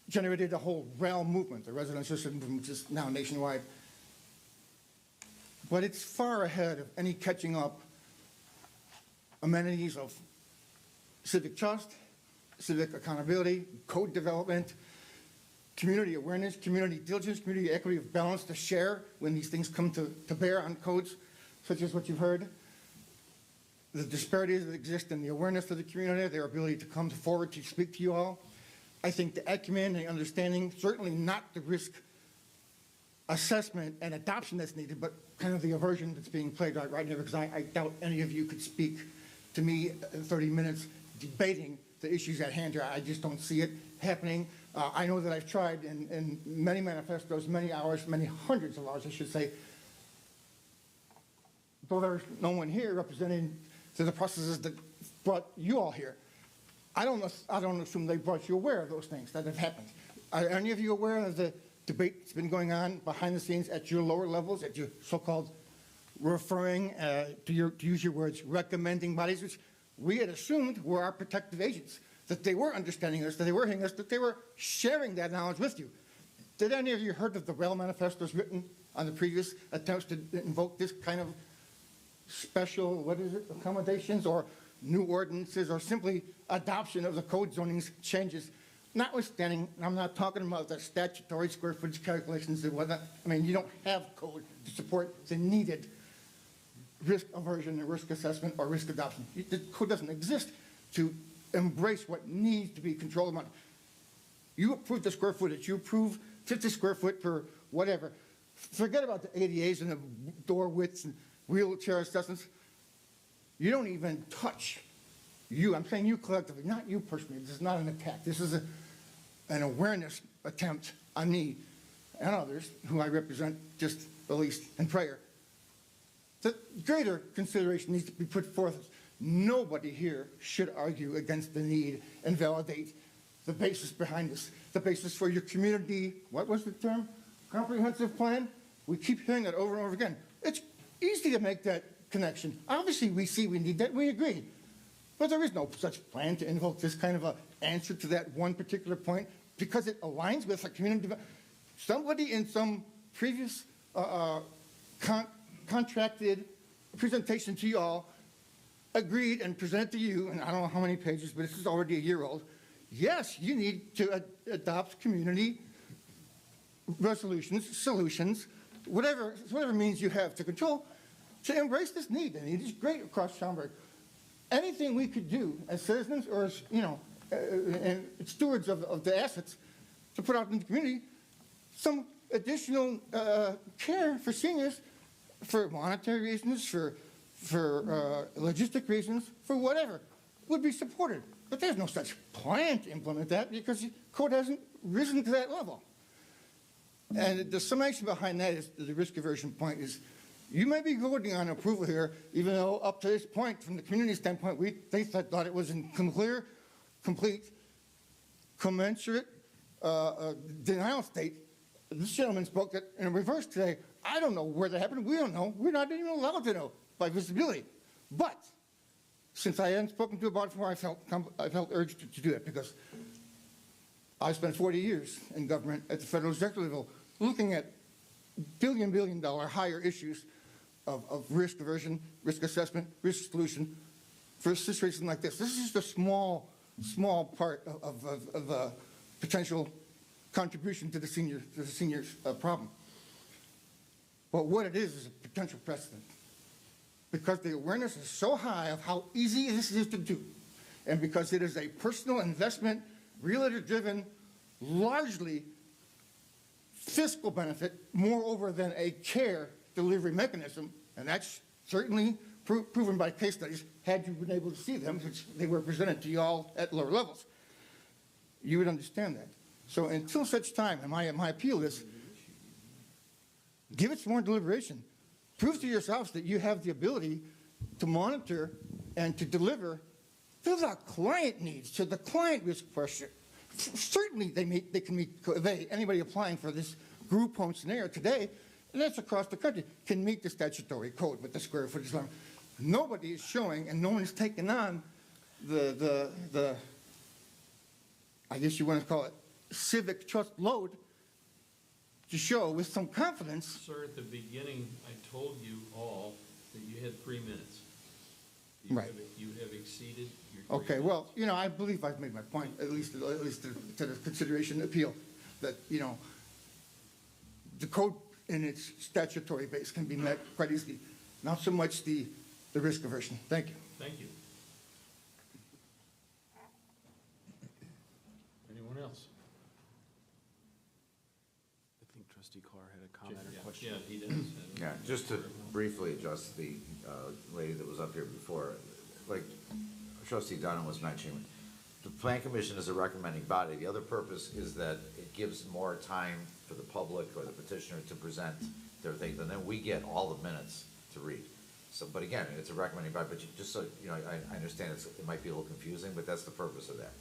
generated a whole realm movement, the residential movement, which is now nationwide. But it's far ahead of any catching up amenities of civic trust, civic accountability, code development, community awareness, community diligence, community equity of balance to share when these things come to bear on codes, such as what you've heard. The disparities that exist in the awareness of the community, their ability to come forward to speak to you all. I think the acumen and the understanding, certainly not the risk assessment and adoption that's needed, but kind of the aversion that's being played right now, because I doubt any of you could speak to me in 30 minutes debating the issues at hand here. I just don't see it happening. I know that I've tried in many manifestos, many hours, many hundreds of hours, I should say, though there's no one here representing the processes that brought you all here. I don't assume they brought you aware of those things that have happened. Are any of you aware of the debate that's been going on behind the scenes at your lower levels, at your so-called referring, to use your words, recommending bodies, which we had assumed were our protective agents, that they were understanding us, that they were hearing us, that they were sharing that knowledge with you. Did any of you heard of the rail manifestos written on the previous attempts to invoke this kind of special, what is it, accommodations or new ordinances or simply adoption of the code zoning's changes? Notwithstanding, I'm not talking about the statutory square footage calculations and whatnot. I mean, you don't have code to support the needed risk aversion and risk assessment or risk adoption. The code doesn't exist to embrace what needs to be controlled. You approve the square footage. You approve 50 square foot per whatever. Forget about the ADAs and the door widths and wheelchair assessments. You don't even touch you. I'm saying you collectively, not you personally. This is not an attack. This is an awareness attempt on me and others who I represent, just the least in prayer. The greater consideration needs to be put forth. Nobody here should argue against the need and validate the basis behind this, the basis for your community, what was the term? Comprehensive plan? We keep hearing that over and over again. It's easy to make that connection. Obviously, we see we need that, we agree. But there is no such plan to invoke this kind of an answer to that one particular point because it aligns with a community. Somebody in some previous contracted presentation to you all agreed and presented to you, and I don't know how many pages, but this is already a year old. Yes, you need to adopt community resolutions, solutions, whatever means you have to control, to embrace this need. The need is great across Schaumburg. Anything we could do as citizens or as, and stewards of the assets to put out in the community, some additional care for seniors, for monetary reasons, for logistic reasons, for whatever, would be supported. But there's no such plan to implement that because the code hasn't risen to that level. And the summation behind that is the risk aversion point is you may be voting on approval here, even though up to this point, from the community standpoint, they thought it was in clear, complete, commensurate denial state. This gentleman spoke that in reverse today. I don't know where that happened. We don't know. We're not even allowed to know by visibility. But since I hadn't spoken to about it before, I felt urged to do it because I spent 40 years in government at the federal executive level looking at billion dollar higher issues of risk aversion, risk assessment, risk solution for a situation like this. This is just a small part of potential contribution to the seniors problem. But what it is a potential precedent. Because the awareness is so high of how easy this is to do, and because it is a personal investment, realtor-driven, largely fiscal benefit, moreover than a care delivery mechanism, and that's certainly proven by case studies, had you been able to see them, which they were presented to you all at lower levels, you would understand that. So until such time, and my appeal is, give it some more deliberation. Prove to yourselves that you have the ability to monitor and to deliver to the client needs, to the client risk pressure. Certainly they can meet, anybody applying for this group home scenario today, and that's across the country, can meet the statutory code with the square footage limit. Nobody is showing, and no one is taking on the I guess you want to call it, civic trust load to show with some confidence. Sir, at the beginning, I told you all that you had 3 minutes. Right. You have exceeded your 3 Okay, minutes. well, I believe I've made my point, at least to the consideration appeal, that, the code in its statutory base can be met quite easily. Not so much the risk aversion. Thank you. Thank you. Anyone else? I think Trustee Carr had a comment or Yeah, question. yeah, he does. Yeah, just to briefly address the lady that was up here before, like Trustee Dunham was mentioning, the Plan Commission is a recommending body. The other purpose is that it gives more time for the public or the petitioner to present their things, and then we get all the minutes to read. So, but again, it's a recommending body, but just so, you know, I understand it might be a little confusing, but that's the purpose of that.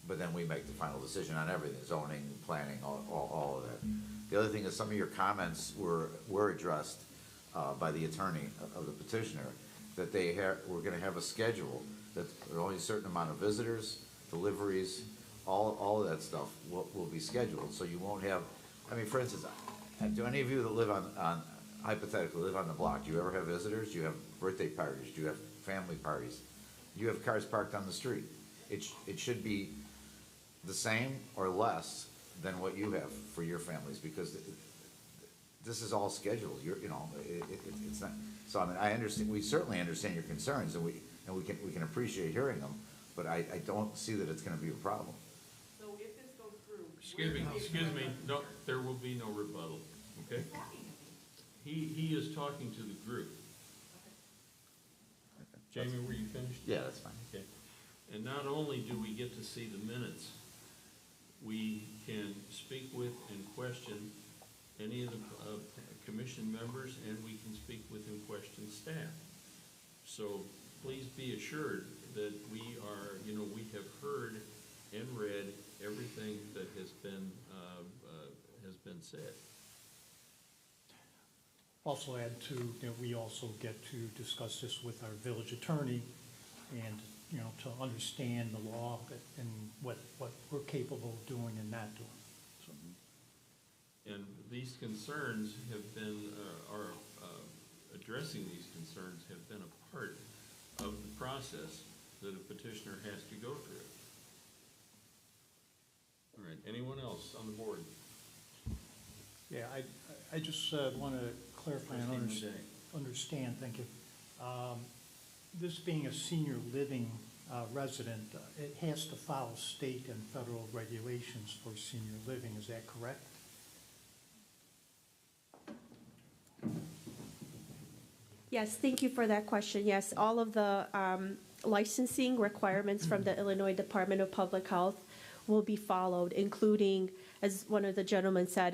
But then we make the final decision on everything, zoning, planning, all of that. The other thing is some of your comments were addressed by the attorney of the petitioner, that we're gonna have a schedule, that there are only a certain amount of visitors, deliveries, all of that stuff will be scheduled, so you won't have, I mean, for instance, do any of you that live hypothetically live on the block, do you ever have visitors? Do you have birthday parties? Do you have family parties? Do you have cars parked on the street? It should be the same or less than what you have for your families, because this is all scheduled. It's not. So I mean, I understand. We certainly understand your concerns, and we can appreciate hearing them. But I don't see that it's going to be a problem. So if this goes through. Excuse me, no, there will be no rebuttal, okay? He is talking to the group. Jamie, were you finished? Yeah, that's fine. Okay. And not only do we get to see the minutes, we can speak with and question any of the commission members, and we can speak with and question staff. So please be assured that we have heard and read everything that has been said. Also add to, we also get to discuss this with our village attorney and, to understand the law and what we're capable of doing and not doing. So. And these concerns have been, addressing these concerns have been a part of the process that a petitioner has to go through. All right, anyone else on the board? Yeah, I just want to clarify and understand, thank you. This being a senior living resident, it has to follow state and federal regulations for senior living, is that correct? Yes, thank you for that question. Yes, all of the licensing requirements from the Illinois Department of Public Health will be followed, including, as one of the gentlemen said,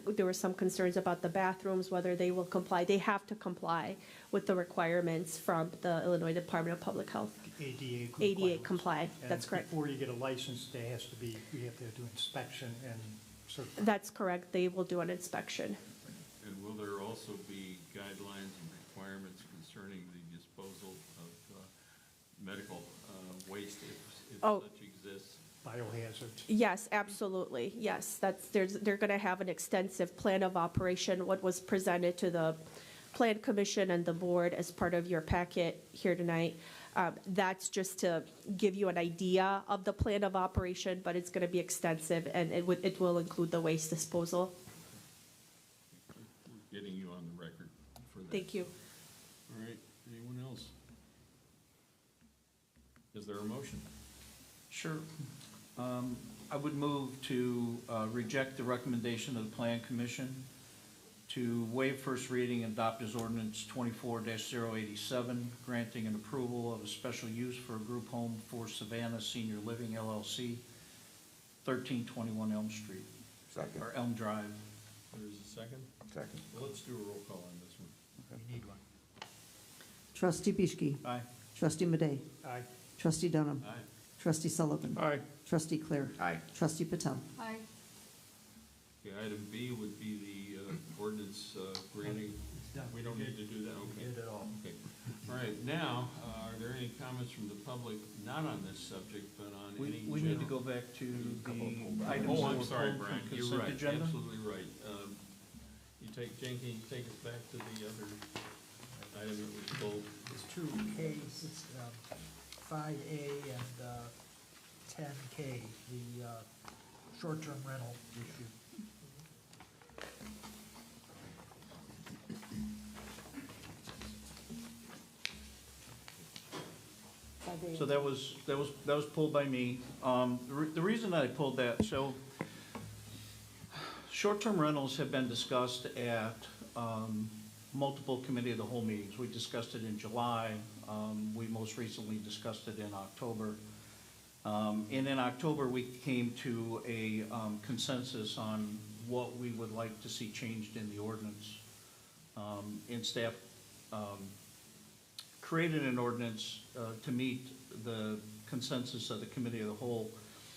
there were some concerns about the bathrooms, whether they will comply. They have to comply with the requirements from the Illinois Department of Public Health. ADA comply, that's correct. Before you get a license, you have to do inspection and certify. That's correct, they will do an inspection. And will there also be guidelines and requirements concerning the disposal of medical waste if such exists? Biohazards. Yes, absolutely, yes. They're gonna have an extensive plan of operation, what was presented to the Plan Commission and the board as part of your packet here tonight. That's just to give you an idea of the plan of operation, but it's gonna be extensive, and it will include the waste disposal. We're getting you on the record for that. Thank you. All right, anyone else? Is there a motion? Sure. I would move to reject the recommendation of the Plan Commission to waive first reading and adopt as ordinance 24-087, granting an approval of a special use for a group home for Savannah Senior Living LLC, 1321 Elm Street. Second. Or Elm Drive. There's a second? Second. Well, let's do a roll call on this one. We need one. Trustee Bischke. Aye. Trustee Madej. Aye. Trustee Dunham. Aye. Trustee Sullivan. Aye. Trustee Claire. Aye. Trustee Patel. Aye. Okay, item B would be the ordinance granting. We don't need to do that, okay. Did it all. Okay. All right, now, are there any comments from the public, not on this subject, but on any We need to general- go back to the items Oh, that I'm were sorry, pulled from Brian, you're consent right, agenda. absolutely right. Jenkin, take us back to the other item that was pulled. It's 2K, it's 5A and 10K, the short-term rental issue. So that was pulled by me. The reason that I pulled that, so short-term rentals have been discussed at multiple committee of the whole meetings. We discussed it in July. We most recently discussed it in October. And in October, we came to a consensus on what we would like to see changed in the ordinance. And staff created an ordinance to meet the consensus of the committee of the whole.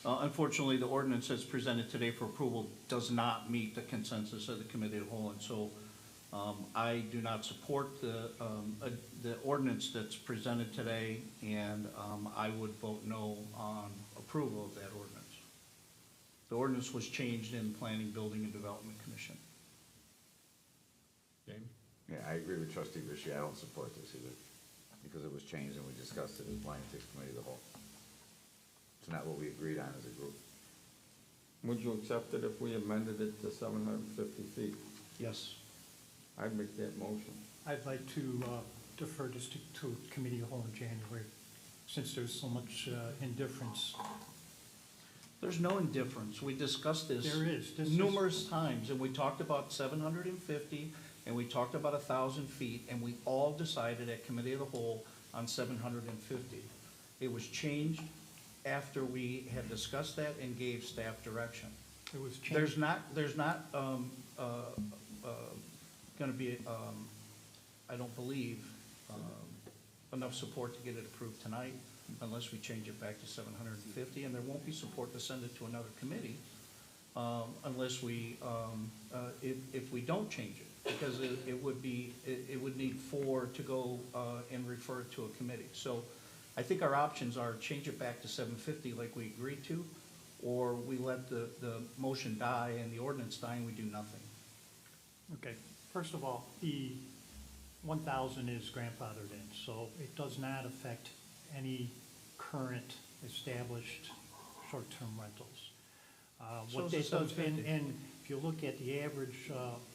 Unfortunately, the ordinance that's presented today for approval does not meet the consensus of the committee of the whole, and so I do not support the ordinance that's presented today, and I would vote no on approval of that ordinance. The ordinance was changed in Planning, Building, and Development Commission. Jamie? Yeah, I agree with trustee Rishi. I don't support this either, because it was changed and we discussed it as Blind Six Committee of the Whole. It's not what we agreed on as a group. Would you accept it if we amended it to 750 feet? Yes. I'd make that motion. I'd like to defer this to committee of the whole in January, since there's so much indifference. There's no indifference. We discussed this. There is. Numerous times, and we talked about 750, and we talked about 1,000 feet, and we all decided at committee of the whole on 750. It was changed after we had discussed that and gave staff direction. It was changed. There's not gonna be, I don't believe, enough support to get it approved tonight unless we change it back to 750, and there won't be support to send it to another committee unless we, if we don't change it, because it would need 4 to go and refer it to a committee. So I think our options are change it back to 750 like we agreed to, or we let the motion die and the ordinance die and we do nothing. Okay, first of all, the 1,000 is grandfathered in, so it does not affect any current established short-term rentals. So What is that the does, and if you look at the average,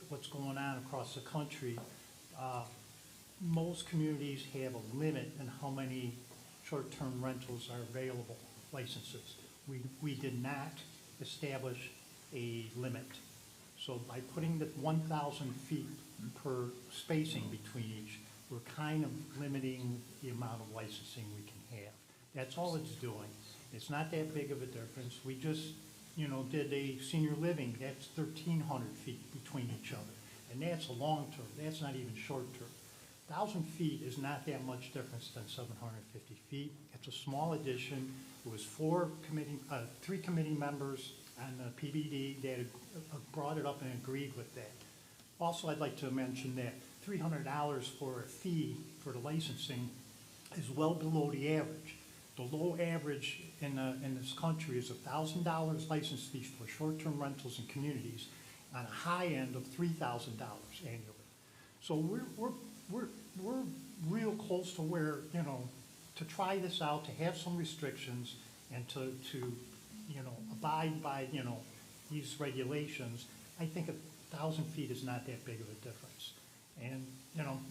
what's going on across the country, most communities have a limit on how many short-term rentals are available, licenses. We did not establish a limit. So by putting the 1,000 feet per spacing between each, we're kind of limiting the amount of licensing we can have. That's all it's doing. It's not that big of a difference. We just, did a senior living, that's 1,300 feet between each other. And that's a long term, that's not even short term. 1,000 feet is not that much difference than 750 feet. It's a small addition. It was 3 committee members on the PBD that had brought it up and agreed with that. Also, I'd like to mention that $300 for a fee for the licensing is well below the average. The low average in this country is $1,000 license fees for short-term rentals and communities on a high end of $3,000 annually. So we're real close to where, to try this out, to have some restrictions and to abide by, these regulations. I think 1,000 feet is not that big of a difference. And,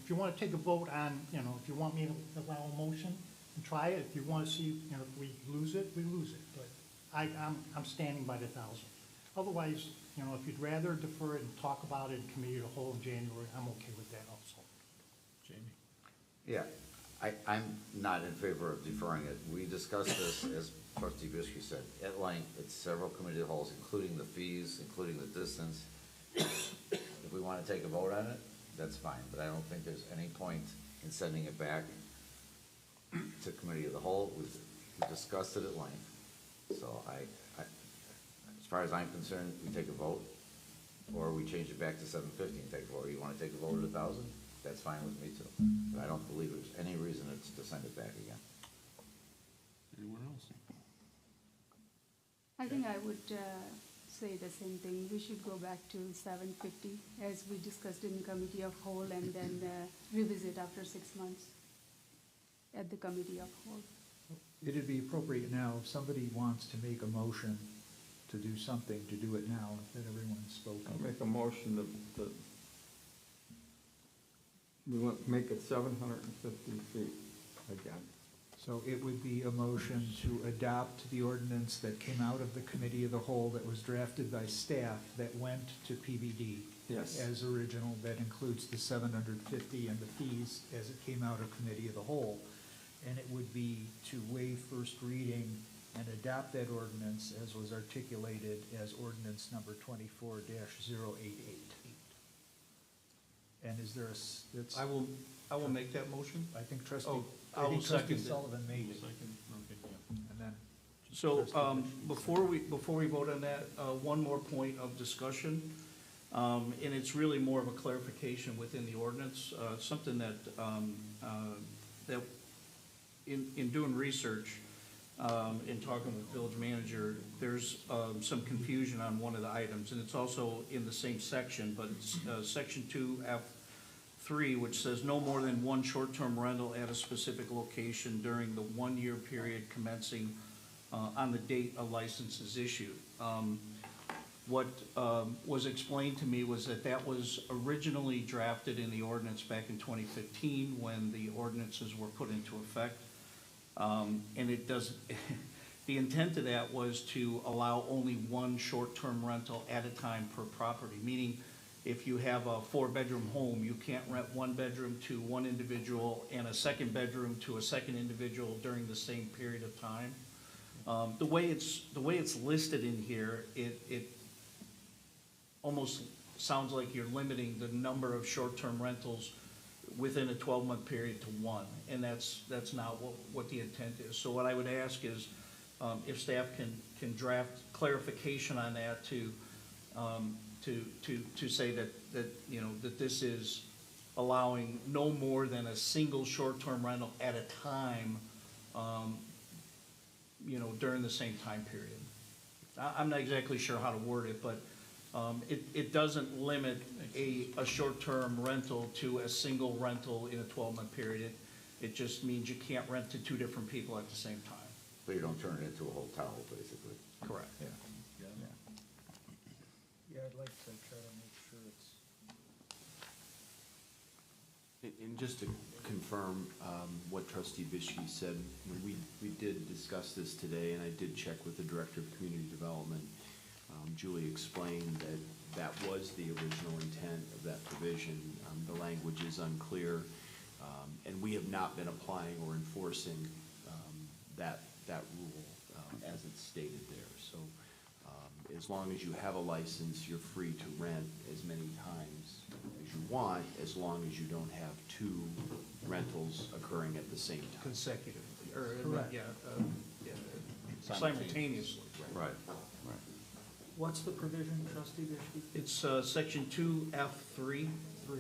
if you want to take a vote on, if you want me to allow a motion and try it, if you want to see, if we lose it, we lose it. But I'm standing by the 1,000. Otherwise, if you'd rather defer it and talk about it in committee of the whole in January, I'm okay with that also. Jamie? Yeah, I'm not in favor of deferring it. We discussed this, as trustee Bishke said, at length, at several committee of the wholes, including the fees, including the distance. If we want to take a vote on it, that's fine, but I don't think there's any point in sending it back to committee of the whole. We discussed it at length. So as far as I'm concerned, we take a vote, or we change it back to 750 and take a vote. Or you want to take a vote at 1,000? That's fine with me too. But I don't believe there's any reason to send it back again. Anyone else? I think I would say the same thing. We should go back to 750 as we discussed in committee of whole, and then revisit after 6 months at the committee of whole. It'd be appropriate now, if somebody wants to make a motion to do something, to do it now, that everyone's spoken. I'll make a motion that we want to make it 750 feet again. So it would be a motion to adopt the ordinance that came out of the committee of the whole that was drafted by staff that went to PBD. Yes. As original, that includes the 750 and the fees as it came out of committee of the whole. And it would be to waive first reading and adopt that ordinance as was articulated as ordinance number 24-088. And is there a, I I will make that motion. I think trustee, Oh, I I will think trustee second it. Sullivan made it, Second, okay, yeah. and then. So, trustee Bushey. before we vote on that, one more point of discussion, and it's really more of a clarification within the ordinance, something that, that in doing research, in talking with village manager, there's, some confusion on one of the items, and it's also in the same section, but it's, section 2F3, which says no more than one short-term rental at a specific location during the 1-year period commencing on the date a license is issued. What was explained to me was that that was originally drafted in the ordinance back in 2015 when the ordinances were put into effect. And it does, the intent of that was to allow only one short-term rental at a time per property, meaning if you have a 4-bedroom home, you can't rent one bedroom to one individual and a second bedroom to a second individual during the same period of time. The way it's listed in here, it almost sounds like you're limiting the number of short-term rentals within a 12-month period to one, and that's not what the intent is. So what I would ask is, if staff can draft clarification on that to say that you know, that this is allowing no more than a single short-term rental at a time, you know, during the same time period. I'm not exactly sure how to word it, but it doesn't limit a short-term rental to a single rental in a 12-month period. It just means you can't rent to 2 different people at the same time. So you don't turn it into a hotel, basically. Correct. Yeah. Yeah, I'd like to try to make sure it's. And just to confirm what trustee Bishke said, you know, we did discuss this today, and I did check with the director of community development. Julie explained that that was the original intent of that provision. The language is unclear, and we have not been applying or enforcing that rule as it's stated there. So as long as you have a license, you're free to rent as many times as you want, as long as you don't have 2 rentals occurring at the same time. Consecutively, or, Correct. yeah, simultaneously. Right. What's the provision, trustee Bishke? It's section 2F3. 3.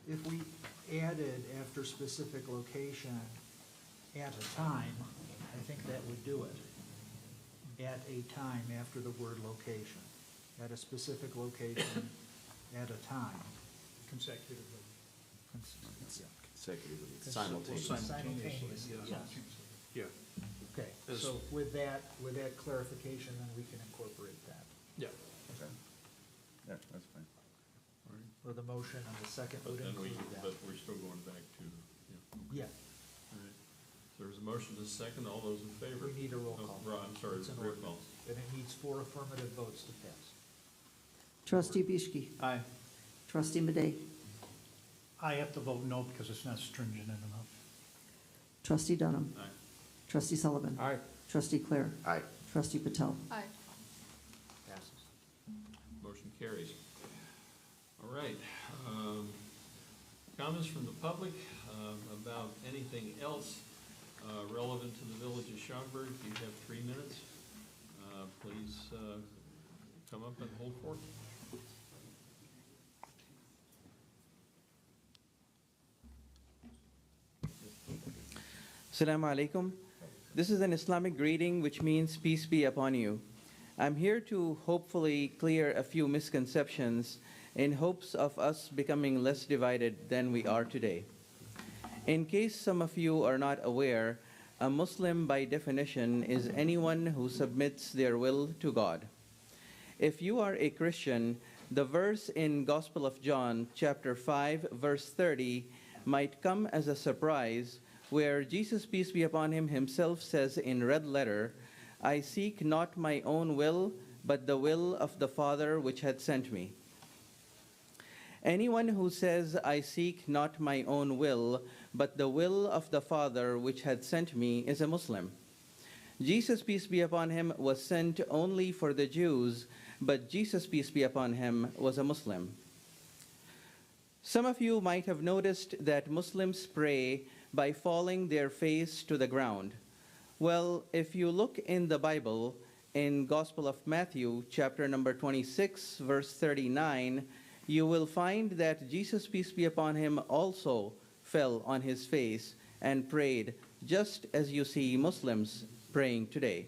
If we added after specific location at a time, I think that would do it. At a time after the word location. At a specific location, at a time. Consecutively. Consecutively, Simultaneously. Simultaneously, Yeah. yes. Yeah. Okay, so with that clarification, then we can incorporate that. Yeah. Okay. Yeah, that's fine. Or the motion and the second But would then include that. but we're still going back to, yeah. Yeah, All right. So there's a motion to second. All those in favor? we need a roll Oh, call. I'm sorry, It's an roll call. ordinance, and it needs 4 affirmative votes to pass. Trustee Bishki. Aye. Trustee Madej. I have to vote no because it's not stringent enough. Trustee Dunham. Aye. Trustee Sullivan. Aye. Trustee Claire. Aye. Trustee Patel. Aye. Passes. Motion carries. All right. Comments from the public about anything else relevant to the village of Schaumburg? You have 3 minutes. Please come up and hold forth. Assalamu alaikum. This is an Islamic greeting which means peace be upon you. I'm here to hopefully clear a few misconceptions in hopes of us becoming less divided than we are today. In case some of you are not aware, a Muslim by definition is anyone who submits their will to God. If you are a Christian, the verse in Gospel of John, chapter 5, verse 30, might come as a surprise, where Jesus, peace be upon him, himself says in red letter, I seek not my own will, but the will of the Father which hath sent me. Anyone who says, I seek not my own will, but the will of the Father which had sent me is a Muslim. Jesus, peace be upon him, was sent only for the Jews, but Jesus, peace be upon him, was a Muslim. Some of you might have noticed that Muslims pray by falling their face to the ground. Well, if you look in the Bible, in Gospel of Matthew, chapter number 26, verse 39, you will find that Jesus, peace be upon him, also fell on his face and prayed, just as you see Muslims praying today.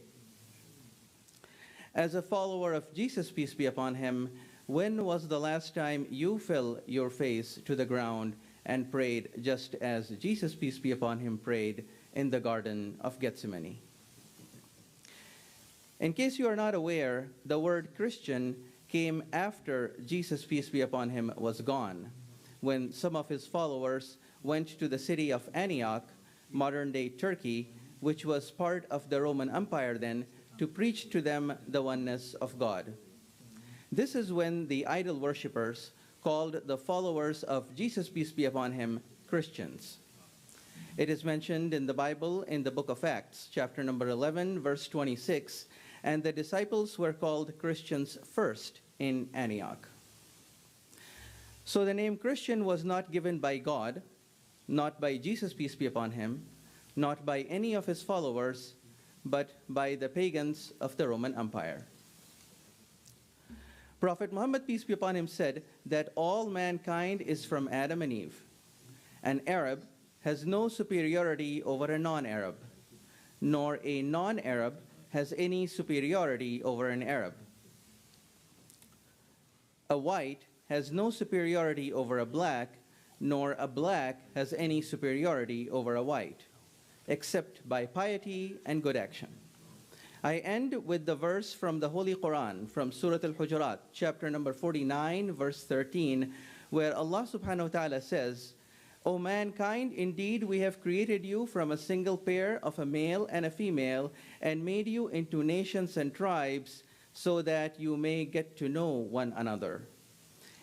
As a follower of Jesus, peace be upon him, when was the last time you fell your face to the ground and prayed just as Jesus, peace be upon him, prayed in the Garden of Gethsemane? In case you are not aware, the word Christian came after Jesus, peace be upon him, was gone, when some of his followers went to the city of Antioch, modern-day Turkey, which was part of the Roman Empire then, to preach to them the oneness of God. This is when the idol worshippers called the followers of Jesus, peace be upon him, Christians. It is mentioned in the Bible in the book of Acts, chapter number 11, verse 26, and the disciples were called Christians first in Antioch. So the name Christian was not given by God, not by Jesus, peace be upon him, not by any of his followers, but by the pagans of the Roman Empire. Prophet Muhammad, peace be upon him, said that all mankind is from Adam and Eve. An Arab has no superiority over a non-Arab, nor a non-Arab has any superiority over an Arab. A white has no superiority over a black, nor a black has any superiority over a white, except by piety and good action. I end with the verse from the Holy Quran, from Surah Al-Hujurat, chapter number 49, verse 13, where Allah subhanahu wa ta'ala says, O mankind, indeed we have created you from a single pair of a male and a female, and made you into nations and tribes, so that you may get to know one another.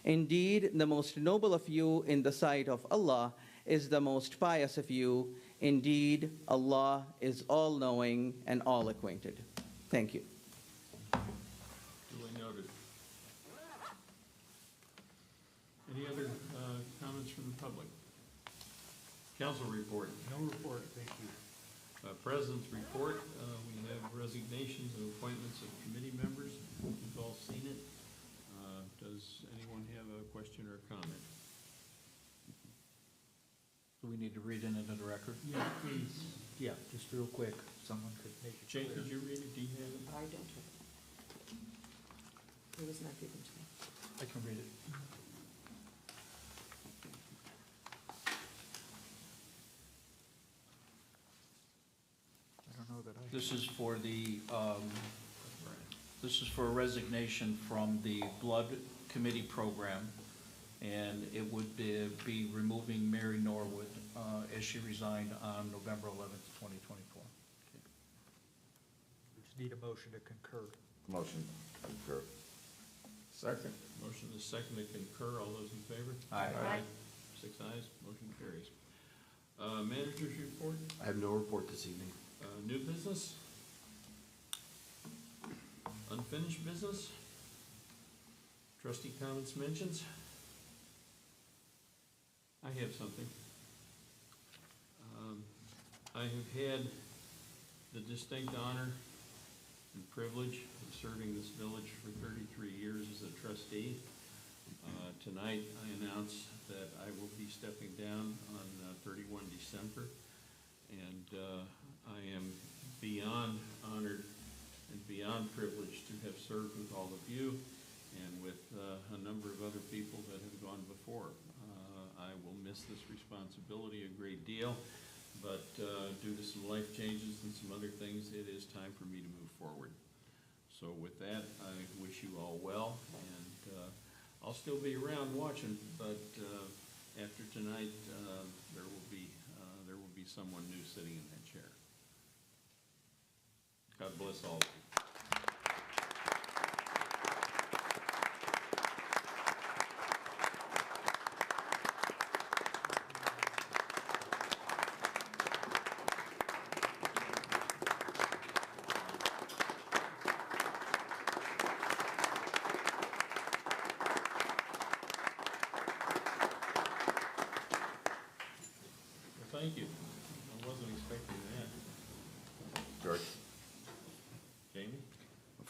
Indeed, the most noble of you in the sight of Allah is the most pious of you. Indeed, Allah is all-knowing and all-acquainted. Thank you. Duly noted. Any other comments from the public? Council report. No report, thank you. President's report. We have resignations and appointments of committee members. You've all seen it. Does anyone have a question or comment? Do we need to read it into the record? Yeah, please. Yeah, just real quick, someone could make it Jane, clear. could you read it? Do you have it? I don't have it. It was not given to me. I can read it. I don't know that I. This is for the, this is for a resignation from the Blood Committee program, and it would be removing Mary Norwood as she resigned on November 11th, 2024. We just need a motion to concur. Motion, concur. Second. Motion is second to concur. All those in favor? Aye. 6 ayes, motion carries. Manager's report, I have no report this evening. new business? Unfinished business? Trustee comments, mentions? I have something. I have had the distinct honor and privilege of serving this village for 33 years as a trustee. Tonight, I announce that I will be stepping down on 31 December, and I am beyond honored and beyond privileged to have served with all of you and with a number of other people that have gone before. I will miss this responsibility a great deal, but due to some life changes and some other things, it is time for me to move forward. So with that, I wish you all well, and I'll still be around watching, but after tonight, there will be someone new sitting in that chair. God bless all of you.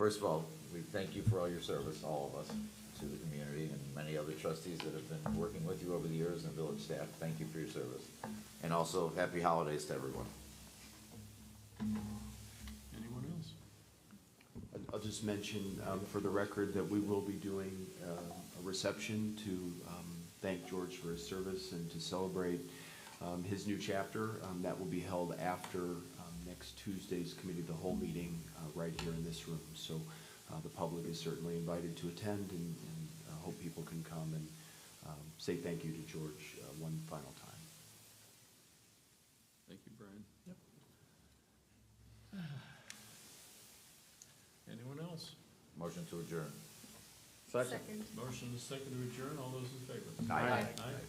First of all, we thank you for all your service, all of us, to the community, and many other trustees that have been working with you over the years, and village staff. Thank you for your service. And also, happy holidays to everyone. Anyone else? I'll just mention, for the record, that we will be doing a reception to thank George for his service and to celebrate his new chapter. That will be held after next Tuesday's Committee of the Whole meeting right here in this room. So the public is certainly invited to attend, and hope people can come and say thank you to George one final time. Thank you, Brian. Yep. Anyone else? Motion to adjourn. Second. Motion is second to adjourn. All those in favor? Aye. Aye.